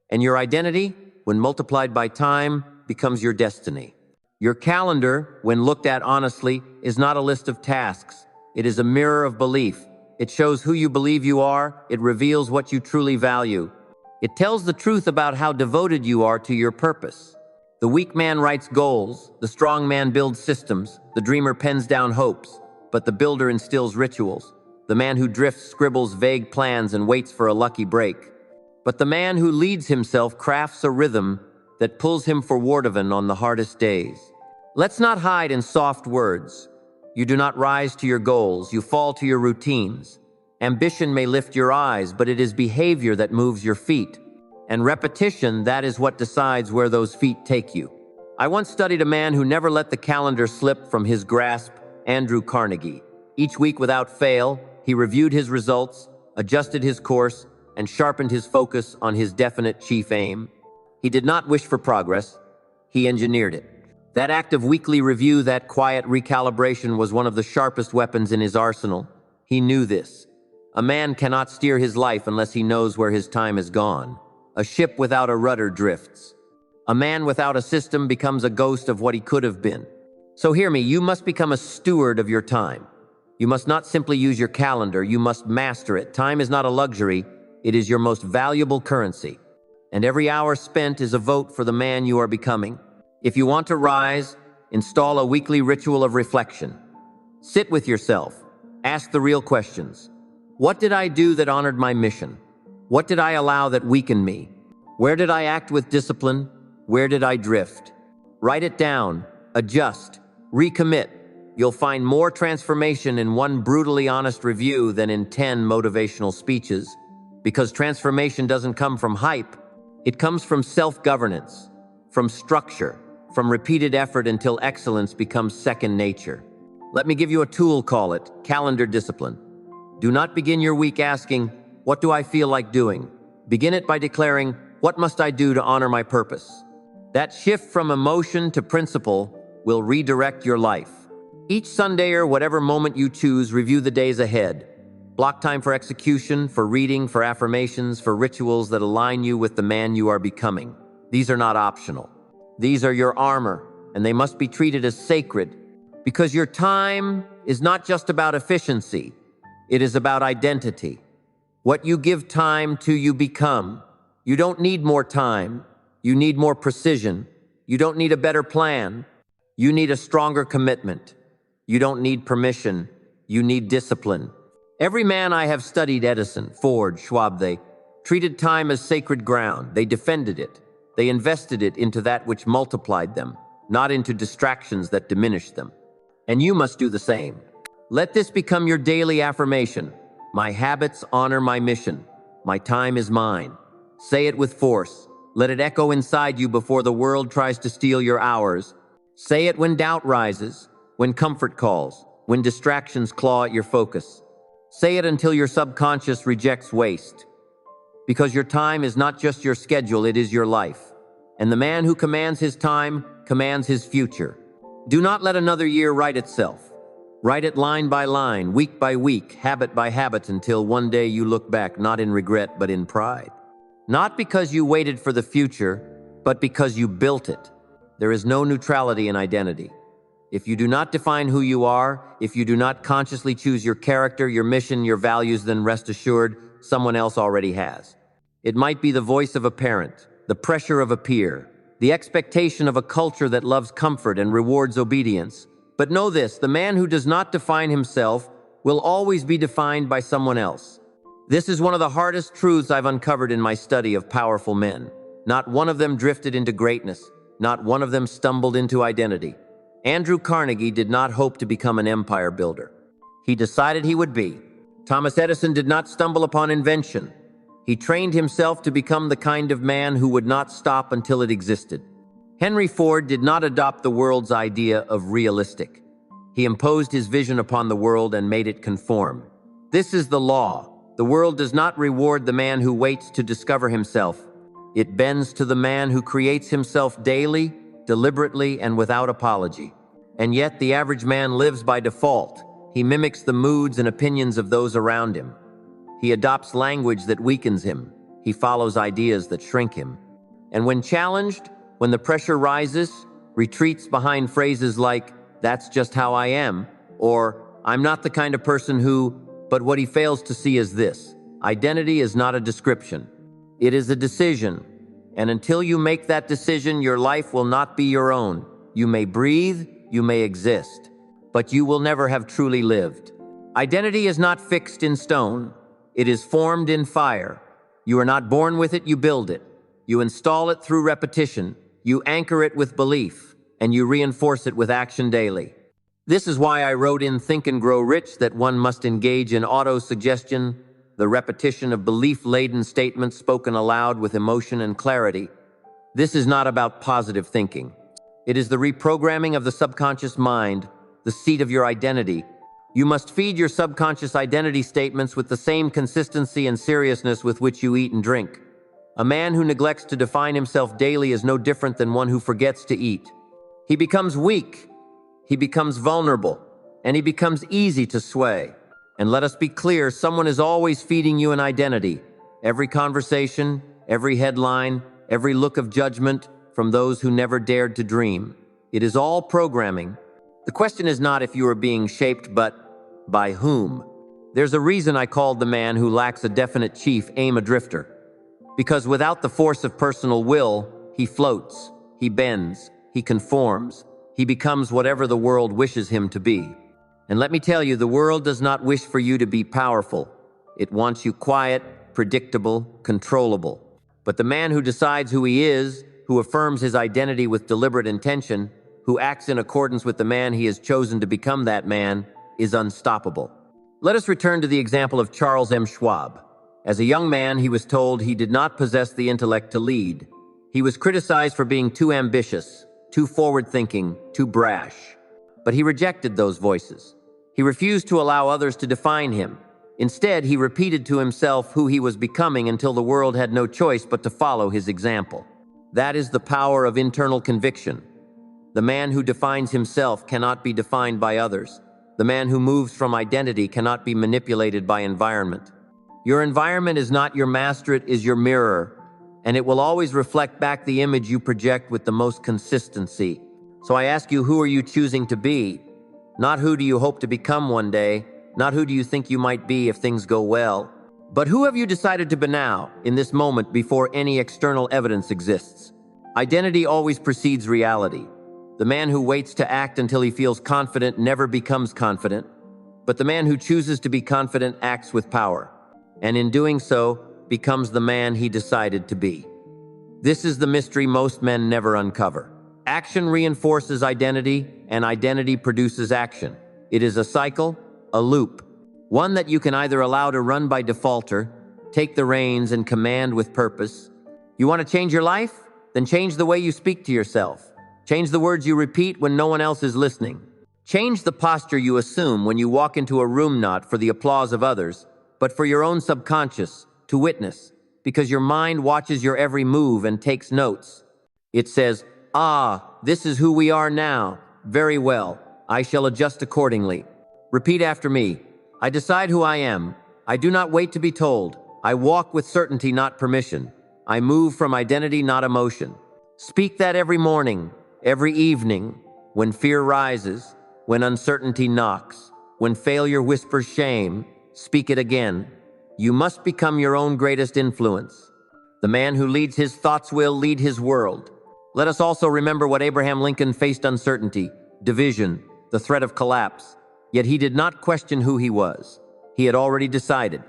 And your identity, when multiplied by time, becomes your destiny. Your calendar, when looked at honestly, is not a list of tasks. It is a mirror of belief. It shows who you believe you are. It reveals what you truly value. It tells the truth about how devoted you are to your purpose. The weak man writes goals. The strong man builds systems. The dreamer pens down hopes. But the builder instills rituals. The man who drifts scribbles vague plans and waits for a lucky break. But the man who leads himself crafts a rhythm that pulls him forwardaven on the hardest days. Let's not hide in soft words. You do not rise to your goals, you fall to your routines. Ambition may lift your eyes, but it is behavior that moves your feet. And repetition, that is what decides where those feet take you. I once studied a man who never let the calendar slip from his grasp, Andrew Carnegie. Each week without fail, he reviewed his results, adjusted his course, and sharpened his focus on his definite chief aim. He did not wish for progress, he engineered it. That act of weekly review, that quiet recalibration, was one of the sharpest weapons in his arsenal. He knew this. A man cannot steer his life unless he knows where his time is gone. A ship without a rudder drifts. A man without a system becomes a ghost of what he could have been. So hear me, you must become a steward of your time. You must not simply use your calendar, you must master it. Time is not a luxury, it is your most valuable currency. And every hour spent is a vote for the man you are becoming. If you want to rise, install a weekly ritual of reflection. Sit with yourself. Ask the real questions. What did I do that honored my mission? What did I allow that weakened me? Where did I act with discipline? Where did I drift? Write it down. Adjust. Recommit. You'll find more transformation in one brutally honest review than in 10 motivational speeches. Because transformation doesn't come from hype. It comes from self-governance, from structure, from repeated effort until excellence becomes second nature. Let me give you a tool, call it calendar discipline. Do not begin your week asking, what do I feel like doing? Begin it by declaring, what must I do to honor my purpose? That shift from emotion to principle will redirect your life. Each Sunday or whatever moment you choose, review the days ahead. Block time for execution, for reading, for affirmations, for rituals that align you with the man you are becoming. These are not optional. These are your armor, and they must be treated as sacred, because your time is not just about efficiency. It is about identity. What you give time to, you become. You don't need more time. You need more precision. You don't need a better plan. You need a stronger commitment. You don't need permission. You need discipline. Every man I have studied, Edison, Ford, Schwab, they treated time as sacred ground. They defended it. They invested it into that which multiplied them, not into distractions that diminished them. And you must do the same. Let this become your daily affirmation. My habits honor my mission. My time is mine. Say it with force. Let it echo inside you before the world tries to steal your hours. Say it when doubt rises. when comfort calls, when distractions claw at your focus. Say it until your subconscious rejects waste. Because your time is not just your schedule, it is your life. And the man who commands his time commands his future. Do not let another year write itself. Write it line by line, week by week, habit by habit, until one day you look back not in regret but in pride. Not because you waited for the future, but because you built it. There is no neutrality in identity. If you do not define who you are, if you do not consciously choose your character, your mission, your values, then rest assured, someone else already has. It might be the voice of a parent, the pressure of a peer, the expectation of a culture that loves comfort and rewards obedience. But know this, the man who does not define himself will always be defined by someone else. This is one of the hardest truths I've uncovered in my study of powerful men. Not one of them drifted into greatness. Not one of them stumbled into identity. Andrew Carnegie did not hope to become an empire builder. He decided he would be. Thomas Edison did not stumble upon invention. He trained himself to become the kind of man who would not stop until it existed. Henry Ford did not adopt the world's idea of realistic. He imposed his vision upon the world and made it conform. This is the law. The world does not reward the man who waits to discover himself. It bends to the man who creates himself daily, deliberately, and without apology. And yet the average man lives by default. He mimics the moods and opinions of those around him. He adopts language that weakens him. He follows ideas that shrink him. And when challenged, when the pressure rises, retreats behind phrases like, "That's just how I am," or "I'm not the kind of person who," but what he fails to see is this: identity is not a description. It is a decision. And until you make that decision, your life will not be your own. You may breathe, you may exist, but you will never have truly lived. Identity is not fixed in stone. It is formed in fire. You are not born with it, you build it. You install it through repetition. You anchor it with belief, and you reinforce it with action daily. This is why I wrote in Think and Grow Rich that one must engage in auto-suggestion, the repetition of belief-laden statements spoken aloud with emotion and clarity. This is not about positive thinking. It is the reprogramming of the subconscious mind, the seat of your identity. You must feed your subconscious identity statements with the same consistency and seriousness with which you eat and drink. A man who neglects to define himself daily is no different than one who forgets to eat. He becomes weak, he becomes vulnerable, and he becomes easy to sway. And let us be clear, someone is always feeding you an identity. Every conversation, every headline, every look of judgment from those who never dared to dream. It is all programming. The question is not if you are being shaped, but by whom. There's a reason I called the man who lacks a definite chief aim a drifter. Because without the force of personal will, he floats, he bends, he conforms, he becomes whatever the world wishes him to be. And let me tell you, the world does not wish for you to be powerful. It wants you quiet, predictable, controllable. But the man who decides who he is, who affirms his identity with deliberate intention, who acts in accordance with the man he has chosen to become that man, is unstoppable. Let us return to the example of Charles M. Schwab. As a young man, he was told he did not possess the intellect to lead. He was criticized for being too ambitious, too forward-thinking, too brash. But he rejected those voices. He refused to allow others to define him. Instead, he repeated to himself who he was becoming until the world had no choice but to follow his example. That is the power of internal conviction. The man who defines himself cannot be defined by others. The man who moves from identity cannot be manipulated by environment. Your environment is not your master, it is your mirror, and it will always reflect back the image you project with the most consistency. So I ask you, who are you choosing to be? Not who do you hope to become one day, not who do you think you might be if things go well, but who have you decided to be now, in this moment, before any external evidence exists? Identity always precedes reality. The man who waits to act until he feels confident never becomes confident, but the man who chooses to be confident acts with power, and in doing so, becomes the man he decided to be. This is the mystery most men never uncover. Action reinforces identity, and identity produces action. It is a cycle, a loop, one that you can either allow to run by default or take the reins and command with purpose. You want to change your life? Then change the way you speak to yourself. Change the words you repeat when no one else is listening. Change the posture you assume when you walk into a room, not for the applause of others, but for your own subconscious to witness, because your mind watches your every move and takes notes. It says, "Ah, this is who we are now. Very well. I shall adjust accordingly." Repeat after me. I decide who I am. I do not wait to be told. I walk with certainty, not permission. I move from identity, not emotion. Speak that every morning, every evening, when fear rises, when uncertainty knocks, when failure whispers shame. Speak it again. You must become your own greatest influence. The man who leads his thoughts will lead his world. Let us also remember what Abraham Lincoln faced: uncertainty, division, the threat of collapse. Yet he did not question who he was. He had already decided.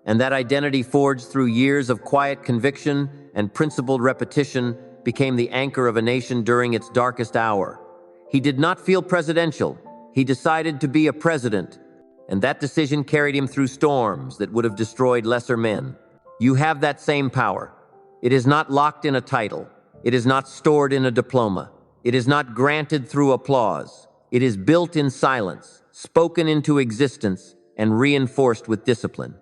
And that identity, forged through years of quiet conviction and principled repetition, became the anchor of a nation during its darkest hour. He did not feel presidential. He decided to be a president. And that decision carried him through storms that would have destroyed lesser men. You have that same power. It is not locked in a title. It is not stored in a diploma. It is not granted through applause. It is built in silence, spoken into existence, and reinforced with discipline.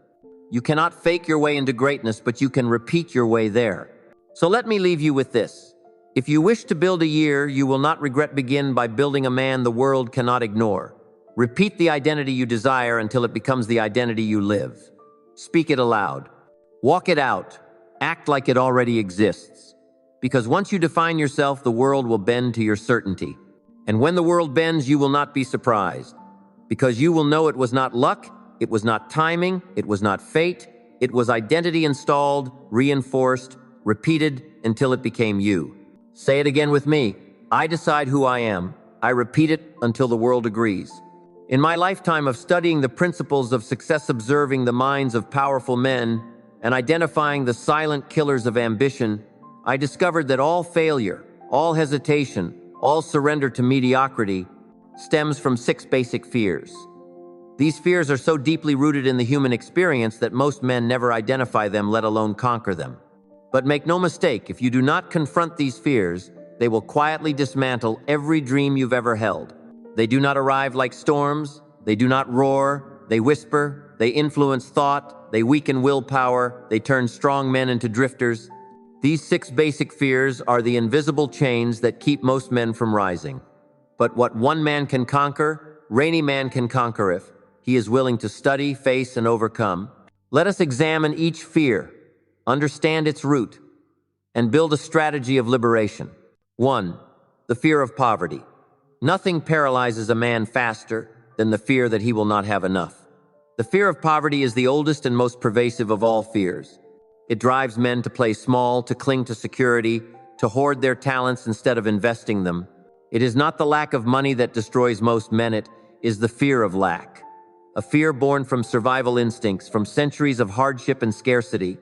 You cannot fake your way into greatness, but you can repeat your way there. So let me leave you with this. If you wish to build a year you will not regret, begin by building a man the world cannot ignore. Repeat the identity you desire until it becomes the identity you live. Speak it aloud. Walk it out. Act like it already exists. Because once you define yourself, the world will bend to your certainty. And when the world bends, you will not be surprised. Because you will know it was not luck, it was not timing, it was not fate, it was identity installed, reinforced, repeated until it became you. Say it again with me. I decide who I am. I repeat it until the world agrees. In my lifetime of studying the principles of success, observing the minds of powerful men, and identifying the silent killers of ambition, I discovered that all failure, all hesitation, all surrender to mediocrity stems from 6 basic fears. These fears are so deeply rooted in the human experience that most men never identify them, let alone conquer them. But make no mistake, if you do not confront these fears, they will quietly dismantle every dream you've ever held. They do not arrive like storms. They do not roar. They whisper. They influence thought. They weaken willpower. They turn strong men into drifters. These 6 basic fears are the invisible chains that keep most men from rising. But what one man can conquer, any man can conquer if he is willing to study, face, and overcome. Let us examine each fear, understand its root, and build a strategy of liberation. 1. The fear of poverty. Nothing paralyzes a man faster than the fear that he will not have enough. The fear of poverty is the oldest and most pervasive of all fears. It drives men to play small, to cling to security, to hoard their talents instead of investing them. It is not the lack of money that destroys most men, it is the fear of lack. A fear born from survival instincts, from centuries of hardship and scarcity.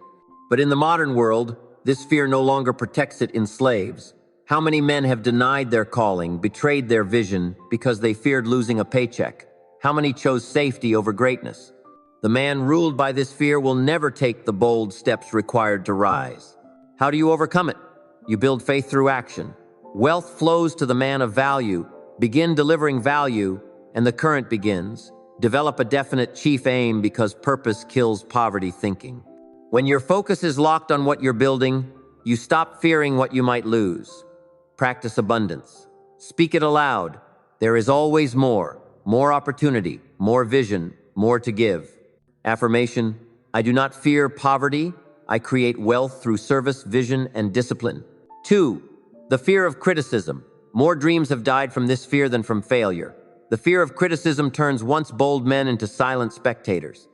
But in the modern world, this fear no longer protects, it enslaves. How many men have denied their calling, betrayed their vision because they feared losing a paycheck? How many chose safety over greatness? The man ruled by this fear will never take the bold steps required to rise. How do you overcome it? You build faith through action. Wealth flows to the man of value. Begin delivering value, and the current begins. Develop a definite chief aim, because purpose kills poverty thinking. When your focus is locked on what you're building, you stop fearing what you might lose. Practice abundance. Speak it aloud. There is always more opportunity, more vision, more to give. Affirmation: I do not fear poverty. I create wealth through service, vision, and discipline. 2. The fear of criticism. More dreams have died from this fear than from failure. The fear of criticism turns once bold men into silent spectators.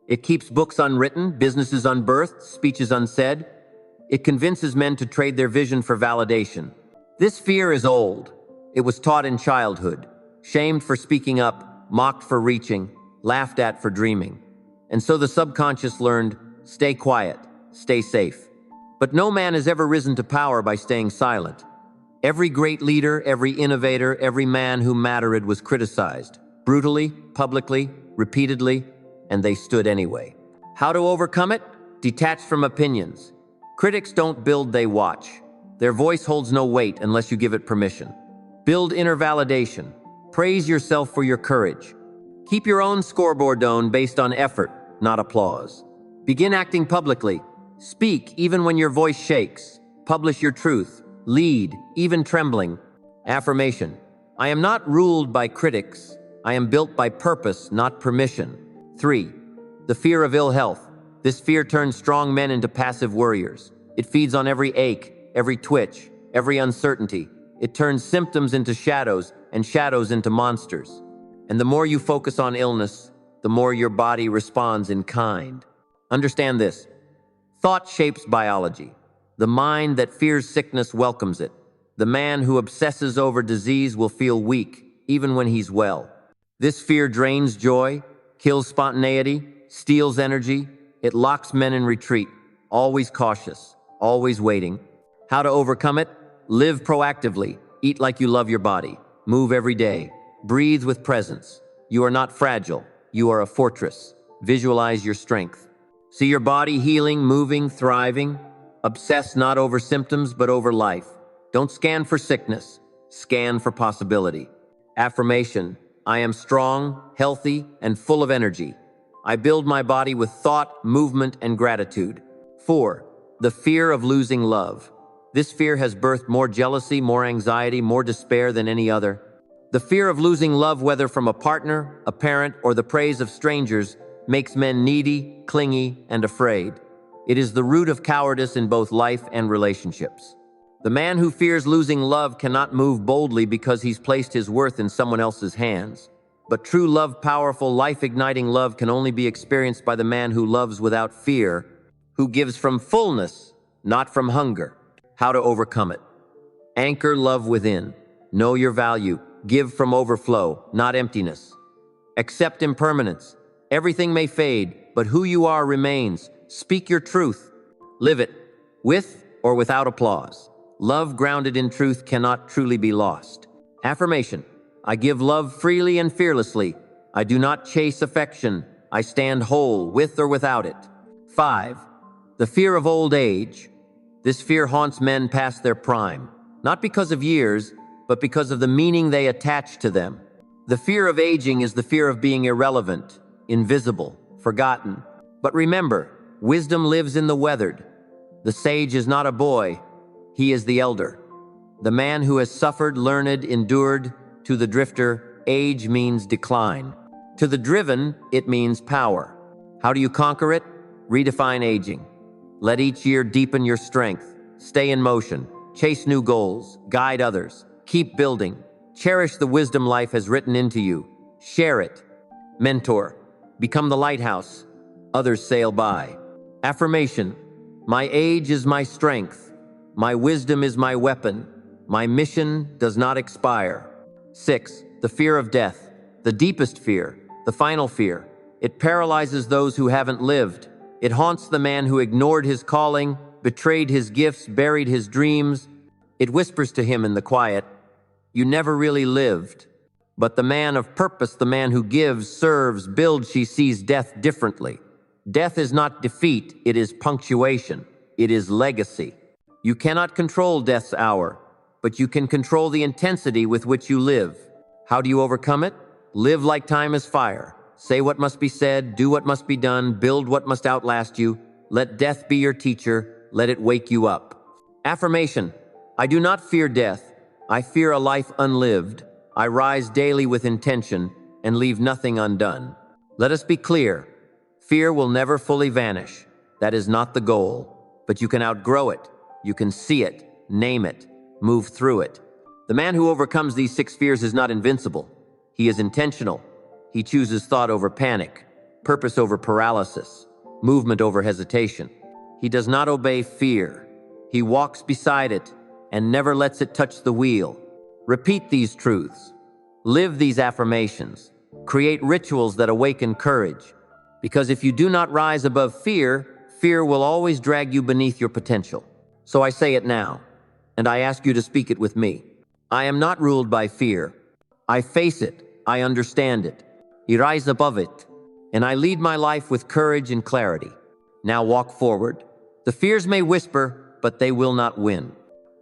It keeps books unwritten, businesses unbirthed, speeches unsaid. It convinces men to trade their vision for validation. This fear is old. It was taught in childhood, shamed for speaking up, mocked for reaching, laughed at for dreaming. And so the subconscious learned, stay quiet, stay safe. But no man has ever risen to power by staying silent. Every great leader, every innovator, every man who mattered was criticized, brutally, publicly, repeatedly, and they stood anyway. How to overcome it? Detach from opinions. Critics don't build, they watch. Their voice holds no weight unless you give it permission. Build inner validation. Praise yourself for your courage. Keep your own scoreboard based on effort, not applause. Begin acting publicly. Speak even when your voice shakes. Publish your truth. Lead, even trembling. Affirmation. I am not ruled by critics. I am built by purpose, not permission. 3. The fear of ill health. This fear turns strong men into passive worriers. It feeds on every ache, every twitch, every uncertainty. It turns symptoms into shadows and shadows into monsters. And the more you focus on illness, the more your body responds in kind. Understand this. Thought shapes biology. The mind that fears sickness welcomes it. The man who obsesses over disease will feel weak, even when he's well. This fear drains joy, kills spontaneity, steals energy. It locks men in retreat, always cautious, always waiting. How to overcome it? Live proactively. Eat like you love your body. Move every day. Breathe with presence. You are not fragile. You are a fortress. Visualize your strength. See your body healing, moving, thriving. Obsess not over symptoms, but over life. Don't scan for sickness. Scan for possibility. Affirmation. I am strong, healthy, and full of energy. I build my body with thought, movement, and gratitude. 4. The fear of losing love. This fear has birthed more jealousy, more anxiety, more despair than any other. The fear of losing love, whether from a partner, a parent, or the praise of strangers, makes men needy, clingy, and afraid. It is the root of cowardice in both life and relationships. The man who fears losing love cannot move boldly because he's placed his worth in someone else's hands. But true love, powerful, life-igniting love can only be experienced by the man who loves without fear, who gives from fullness, not from hunger. How to overcome it? Anchor love within. Know your value. Give from overflow, not emptiness. Accept impermanence. Everything may fade, but who you are remains. Speak your truth. Live it, with or without applause. Love grounded in truth cannot truly be lost. Affirmation. I give love freely and fearlessly. I do not chase affection. I stand whole, with or without it. 5. The fear of old age. This fear haunts men past their prime, not because of years, but because of the meaning they attach to them. The fear of aging is the fear of being irrelevant, invisible, forgotten. But remember, wisdom lives in the weathered. The sage is not a boy, he is the elder. The man who has suffered, learned, endured. To the drifter, age means decline. To the driven, it means power. How do you conquer it? Redefine aging. Let each year deepen your strength. Stay in motion. Chase new goals. Guide others. Keep building. Cherish the wisdom life has written into you. Share it. Mentor. Become the lighthouse. Others sail by. Affirmation. My age is my strength. My wisdom is my weapon. My mission does not expire. 6. The fear of death. The deepest fear. The final fear. It paralyzes those who haven't lived. It haunts the man who ignored his calling, betrayed his gifts, buried his dreams. It whispers to him in the quiet, you never really lived. But the man of purpose, the man who gives, serves, builds, she sees death differently. Death is not defeat, it is punctuation. It is legacy. You cannot control death's hour, but you can control the intensity with which you live. How do you overcome it? Live like time is fire. Say what must be said, do what must be done, build what must outlast you. Let death be your teacher, let it wake you up. Affirmation. I do not fear death. I fear a life unlived. I rise daily with intention and leave nothing undone. Let us be clear. Fear will never fully vanish. That is not the goal. But you can outgrow it. You can see it, name it, move through it. The man who overcomes these 6 fears is not invincible. He is intentional. He chooses thought over panic, purpose over paralysis, movement over hesitation. He does not obey fear. He walks beside it and never lets it touch the wheel. Repeat these truths. Live these affirmations. Create rituals that awaken courage. Because if you do not rise above fear, fear will always drag you beneath your potential. So I say it now, and I ask you to speak it with me. I am not ruled by fear. I face it. I understand it. I rise above it, and I lead my life with courage and clarity. Now walk forward. The fears may whisper, but they will not win.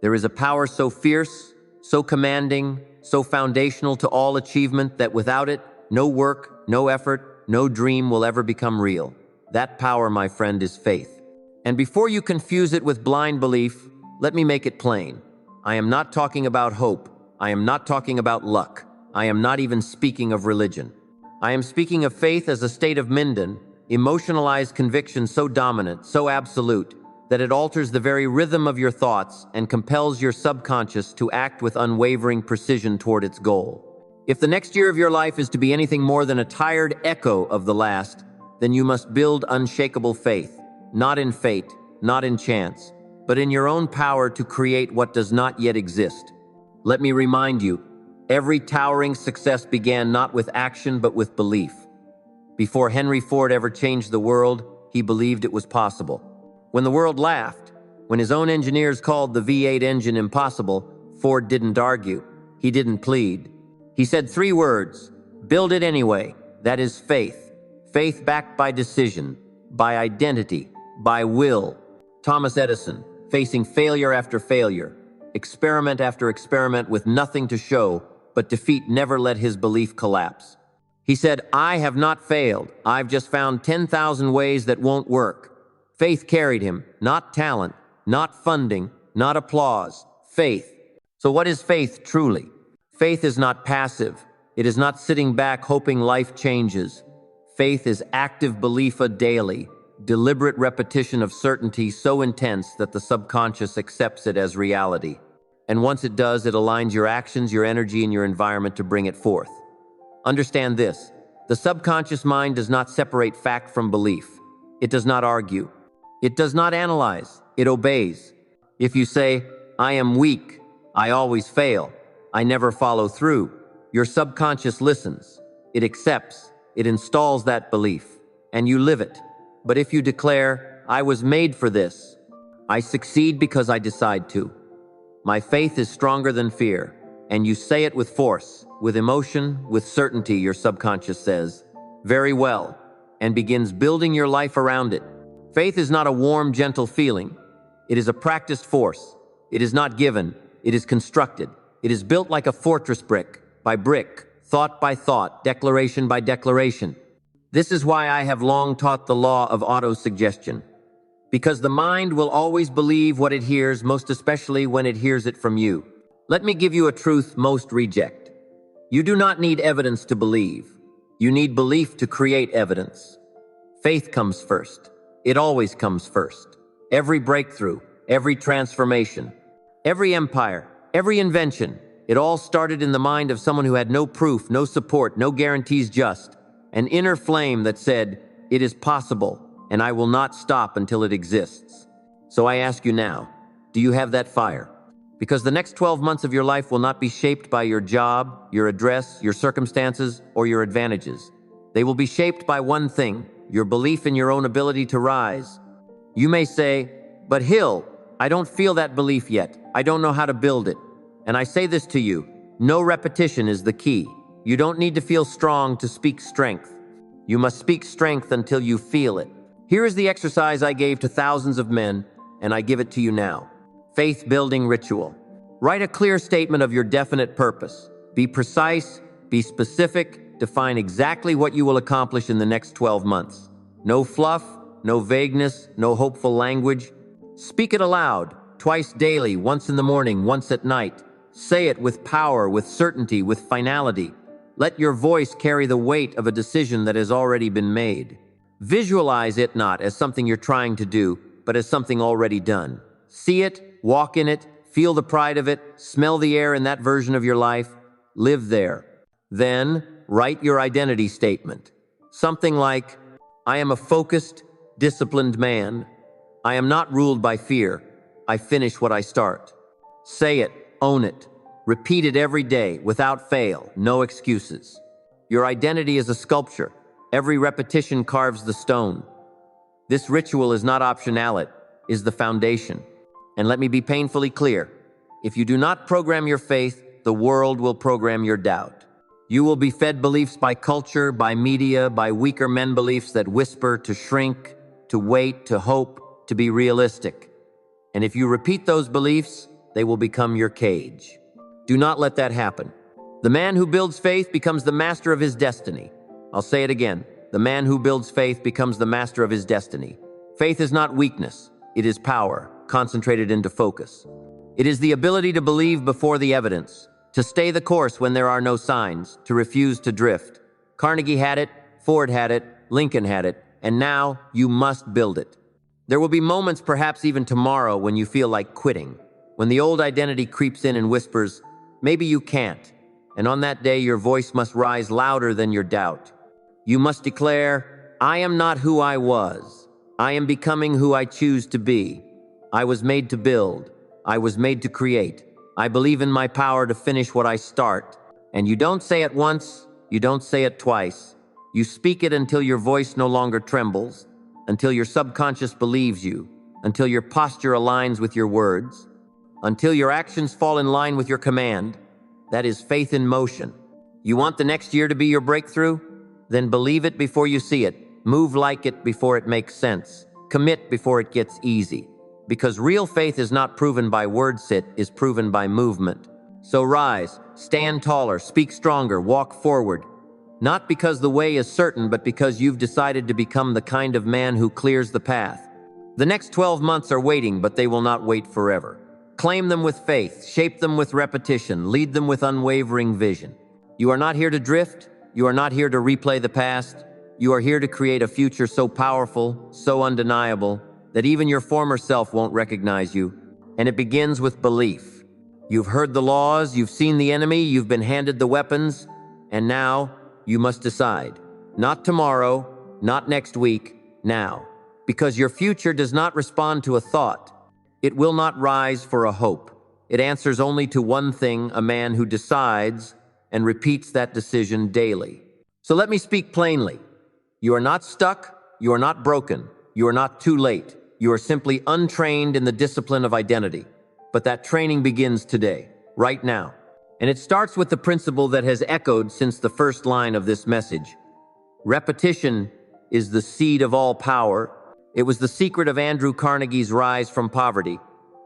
There is a power so fierce, so commanding, so foundational to all achievement that without it, no work, no effort, no dream will ever become real. That power, my friend, is faith. And before you confuse it with blind belief, let me make it plain. I am not talking about hope. I am not talking about luck. I am not even speaking of religion. I am speaking of faith as a state of minden, emotionalized conviction so dominant, so absolute, that it alters the very rhythm of your thoughts and compels your subconscious to act with unwavering precision toward its goal. If the next year of your life is to be anything more than a tired echo of the last, then you must build unshakable faith, not in fate, not in chance, but in your own power to create what does not yet exist. Let me remind you, every towering success began not with action but with belief. Before Henry Ford ever changed the world, he believed it was possible. When the world laughed, when his own engineers called the V8 engine impossible, Ford didn't argue. He didn't plead. He said 3 words: build it anyway. That is faith. Faith backed by decision, by identity, by will. Thomas Edison, facing failure after failure, experiment after experiment with nothing to show, but defeat never let his belief collapse. He said, I have not failed. I've just found 10,000 ways that won't work. Faith carried him, not talent, not funding, not applause, faith. So what is faith truly? Faith is not passive. It is not sitting back hoping life changes. Faith is active belief a daily, deliberate repetition of certainty so intense that the subconscious accepts it as reality. And once it does, it aligns your actions, your energy, and your environment to bring it forth. Understand this: the subconscious mind does not separate fact from belief. It does not argue. It does not analyze. It obeys. If you say, I am weak, I always fail, I never follow through, your subconscious listens. It accepts. It installs that belief, and you live it. But if you declare, I was made for this, I succeed because I decide to, my faith is stronger than fear, and you say it with force, with emotion, with certainty, your subconscious says, very well, and begins building your life around it. Faith is not a warm, gentle feeling. It is a practiced force. It is not given. It is constructed. It is built like a fortress, brick by brick, thought by thought, declaration by declaration. This is why I have long taught the law of autosuggestion. Because the mind will always believe what it hears, most especially when it hears it from you. Let me give you a truth most reject. You do not need evidence to believe. You need belief to create evidence. Faith comes first. It always comes first. Every breakthrough, every transformation, every empire, every invention, it all started in the mind of someone who had no proof, no support, no guarantees, just an inner flame that said, it is possible, and I will not stop until it exists. So I ask you now, do you have that fire? Because the next 12 months of your life will not be shaped by your job, your address, your circumstances, or your advantages. They will be shaped by one thing: your belief in your own ability to rise. You may say, but Hill, I don't feel that belief yet. I don't know how to build it. And I say this to you, no repetition is the key. You don't need to feel strong to speak strength. You must speak strength until you feel it. Here is the exercise I gave to thousands of men, and I give it to you now. Faith-building ritual. Write a clear statement of your definite purpose. Be precise, be specific, define exactly what you will accomplish in the next 12 months. No fluff, no vagueness, no hopeful language. Speak it aloud, twice daily, once in the morning, once at night. Say it with power, with certainty, with finality. Let your voice carry the weight of a decision that has already been made. Visualize it not as something you're trying to do, but as something already done. See it, walk in it, feel the pride of it, smell the air in that version of your life, live there. Then, write your identity statement. Something like, I am a focused, disciplined man. I am not ruled by fear. I finish what I start. Say it, own it. Repeat it every day, without fail, no excuses. Your identity is a sculpture. Every repetition carves the stone. This ritual is not optional, it is the foundation. And let me be painfully clear. If you do not program your faith, the world will program your doubt. You will be fed beliefs by culture, by media, by weaker men beliefs that whisper to shrink, to wait, to hope, to be realistic. And if you repeat those beliefs, they will become your cage. Do not let that happen. The man who builds faith becomes the master of his destiny. I'll say it again. The man who builds faith becomes the master of his destiny. Faith is not weakness. It is power, concentrated into focus. It is the ability to believe before the evidence, to stay the course when there are no signs, to refuse to drift. Carnegie had it, Ford had it, Lincoln had it, and now you must build it. There will be moments, perhaps even tomorrow, when you feel like quitting, when the old identity creeps in and whispers, maybe you can't. And on that day, your voice must rise louder than your doubt. You must declare, I am not who I was. I am becoming who I choose to be. I was made to build. I was made to create. I believe in my power to finish what I start. And you don't say it once, you don't say it twice. You speak it until your voice no longer trembles, until your subconscious believes you, until your posture aligns with your words, until your actions fall in line with your command. That is faith in motion. You want the next year to be your breakthrough? Then believe it before you see it. Move like it before it makes sense. Commit before it gets easy. Because real faith is not proven by words, it is proven by movement. So rise, stand taller, speak stronger, walk forward. Not because the way is certain, but because you've decided to become the kind of man who clears the path. The next 12 months are waiting, but they will not wait forever. Claim them with faith, shape them with repetition, lead them with unwavering vision. You are not here to drift. You are not here to replay the past. You are here to create a future so powerful, so undeniable, that even your former self won't recognize you. And it begins with belief. You've heard the laws, you've seen the enemy, you've been handed the weapons, and now you must decide. Not tomorrow, not next week, now. Because your future does not respond to a thought. It will not rise for a hope. It answers only to one thing, a man who decides and repeats that decision daily. So let me speak plainly. You are not stuck. You are not broken. You are not too late. You are simply untrained in the discipline of identity. But that training begins today, right now. And it starts with the principle that has echoed since the first line of this message. Repetition is the seed of all power. It was the secret of Andrew Carnegie's rise from poverty.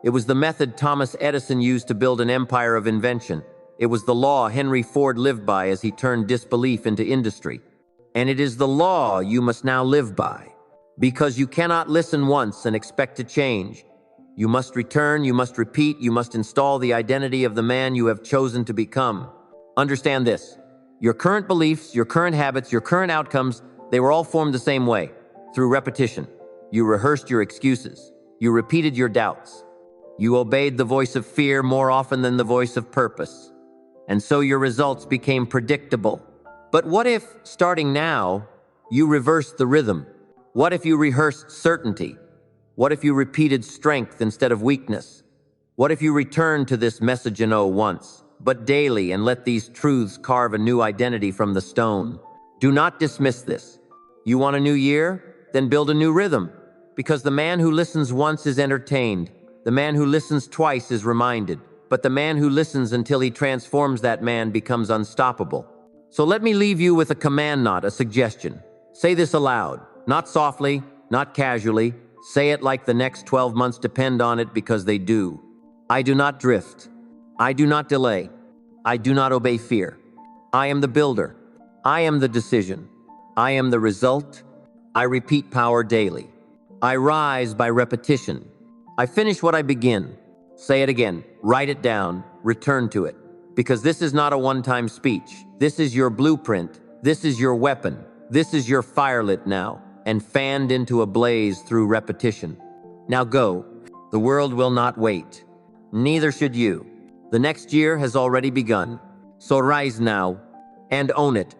It was the method Thomas Edison used to build an empire of invention. It was the law Henry Ford lived by as he turned disbelief into industry. And it is the law you must now live by. Because you cannot listen once and expect to change. You must return, you must repeat, you must install the identity of the man you have chosen to become. Understand this. Your current beliefs, your current habits, your current outcomes, they were all formed the same way, through repetition. You rehearsed your excuses. You repeated your doubts. You obeyed the voice of fear more often than the voice of purpose. And so your results became predictable. But what if, starting now, you reversed the rhythm? What if you rehearsed certainty? What if you repeated strength instead of weakness? What if you returned to this message in once, but daily, and let these truths carve a new identity from the stone? Do not dismiss this. You want a new year? Then build a new rhythm. Because the man who listens once is entertained. The man who listens twice is reminded. But the man who listens until he transforms that man becomes unstoppable. So let me leave you with a command, not a suggestion. Say this aloud, not softly, not casually. Say it like the next 12 months depend on it, because they do. I do not drift. I do not delay. I do not obey fear. I am the builder. I am the decision. I am the result. I repeat power daily. I rise by repetition. I finish what I begin. Say it again. Write it down. Return to it. Because this is not a one-time speech. This is your blueprint. This is your weapon. This is your fire lit now and fanned into a blaze through repetition. Now go. The world will not wait. Neither should you. The next year has already begun. So rise now and own it.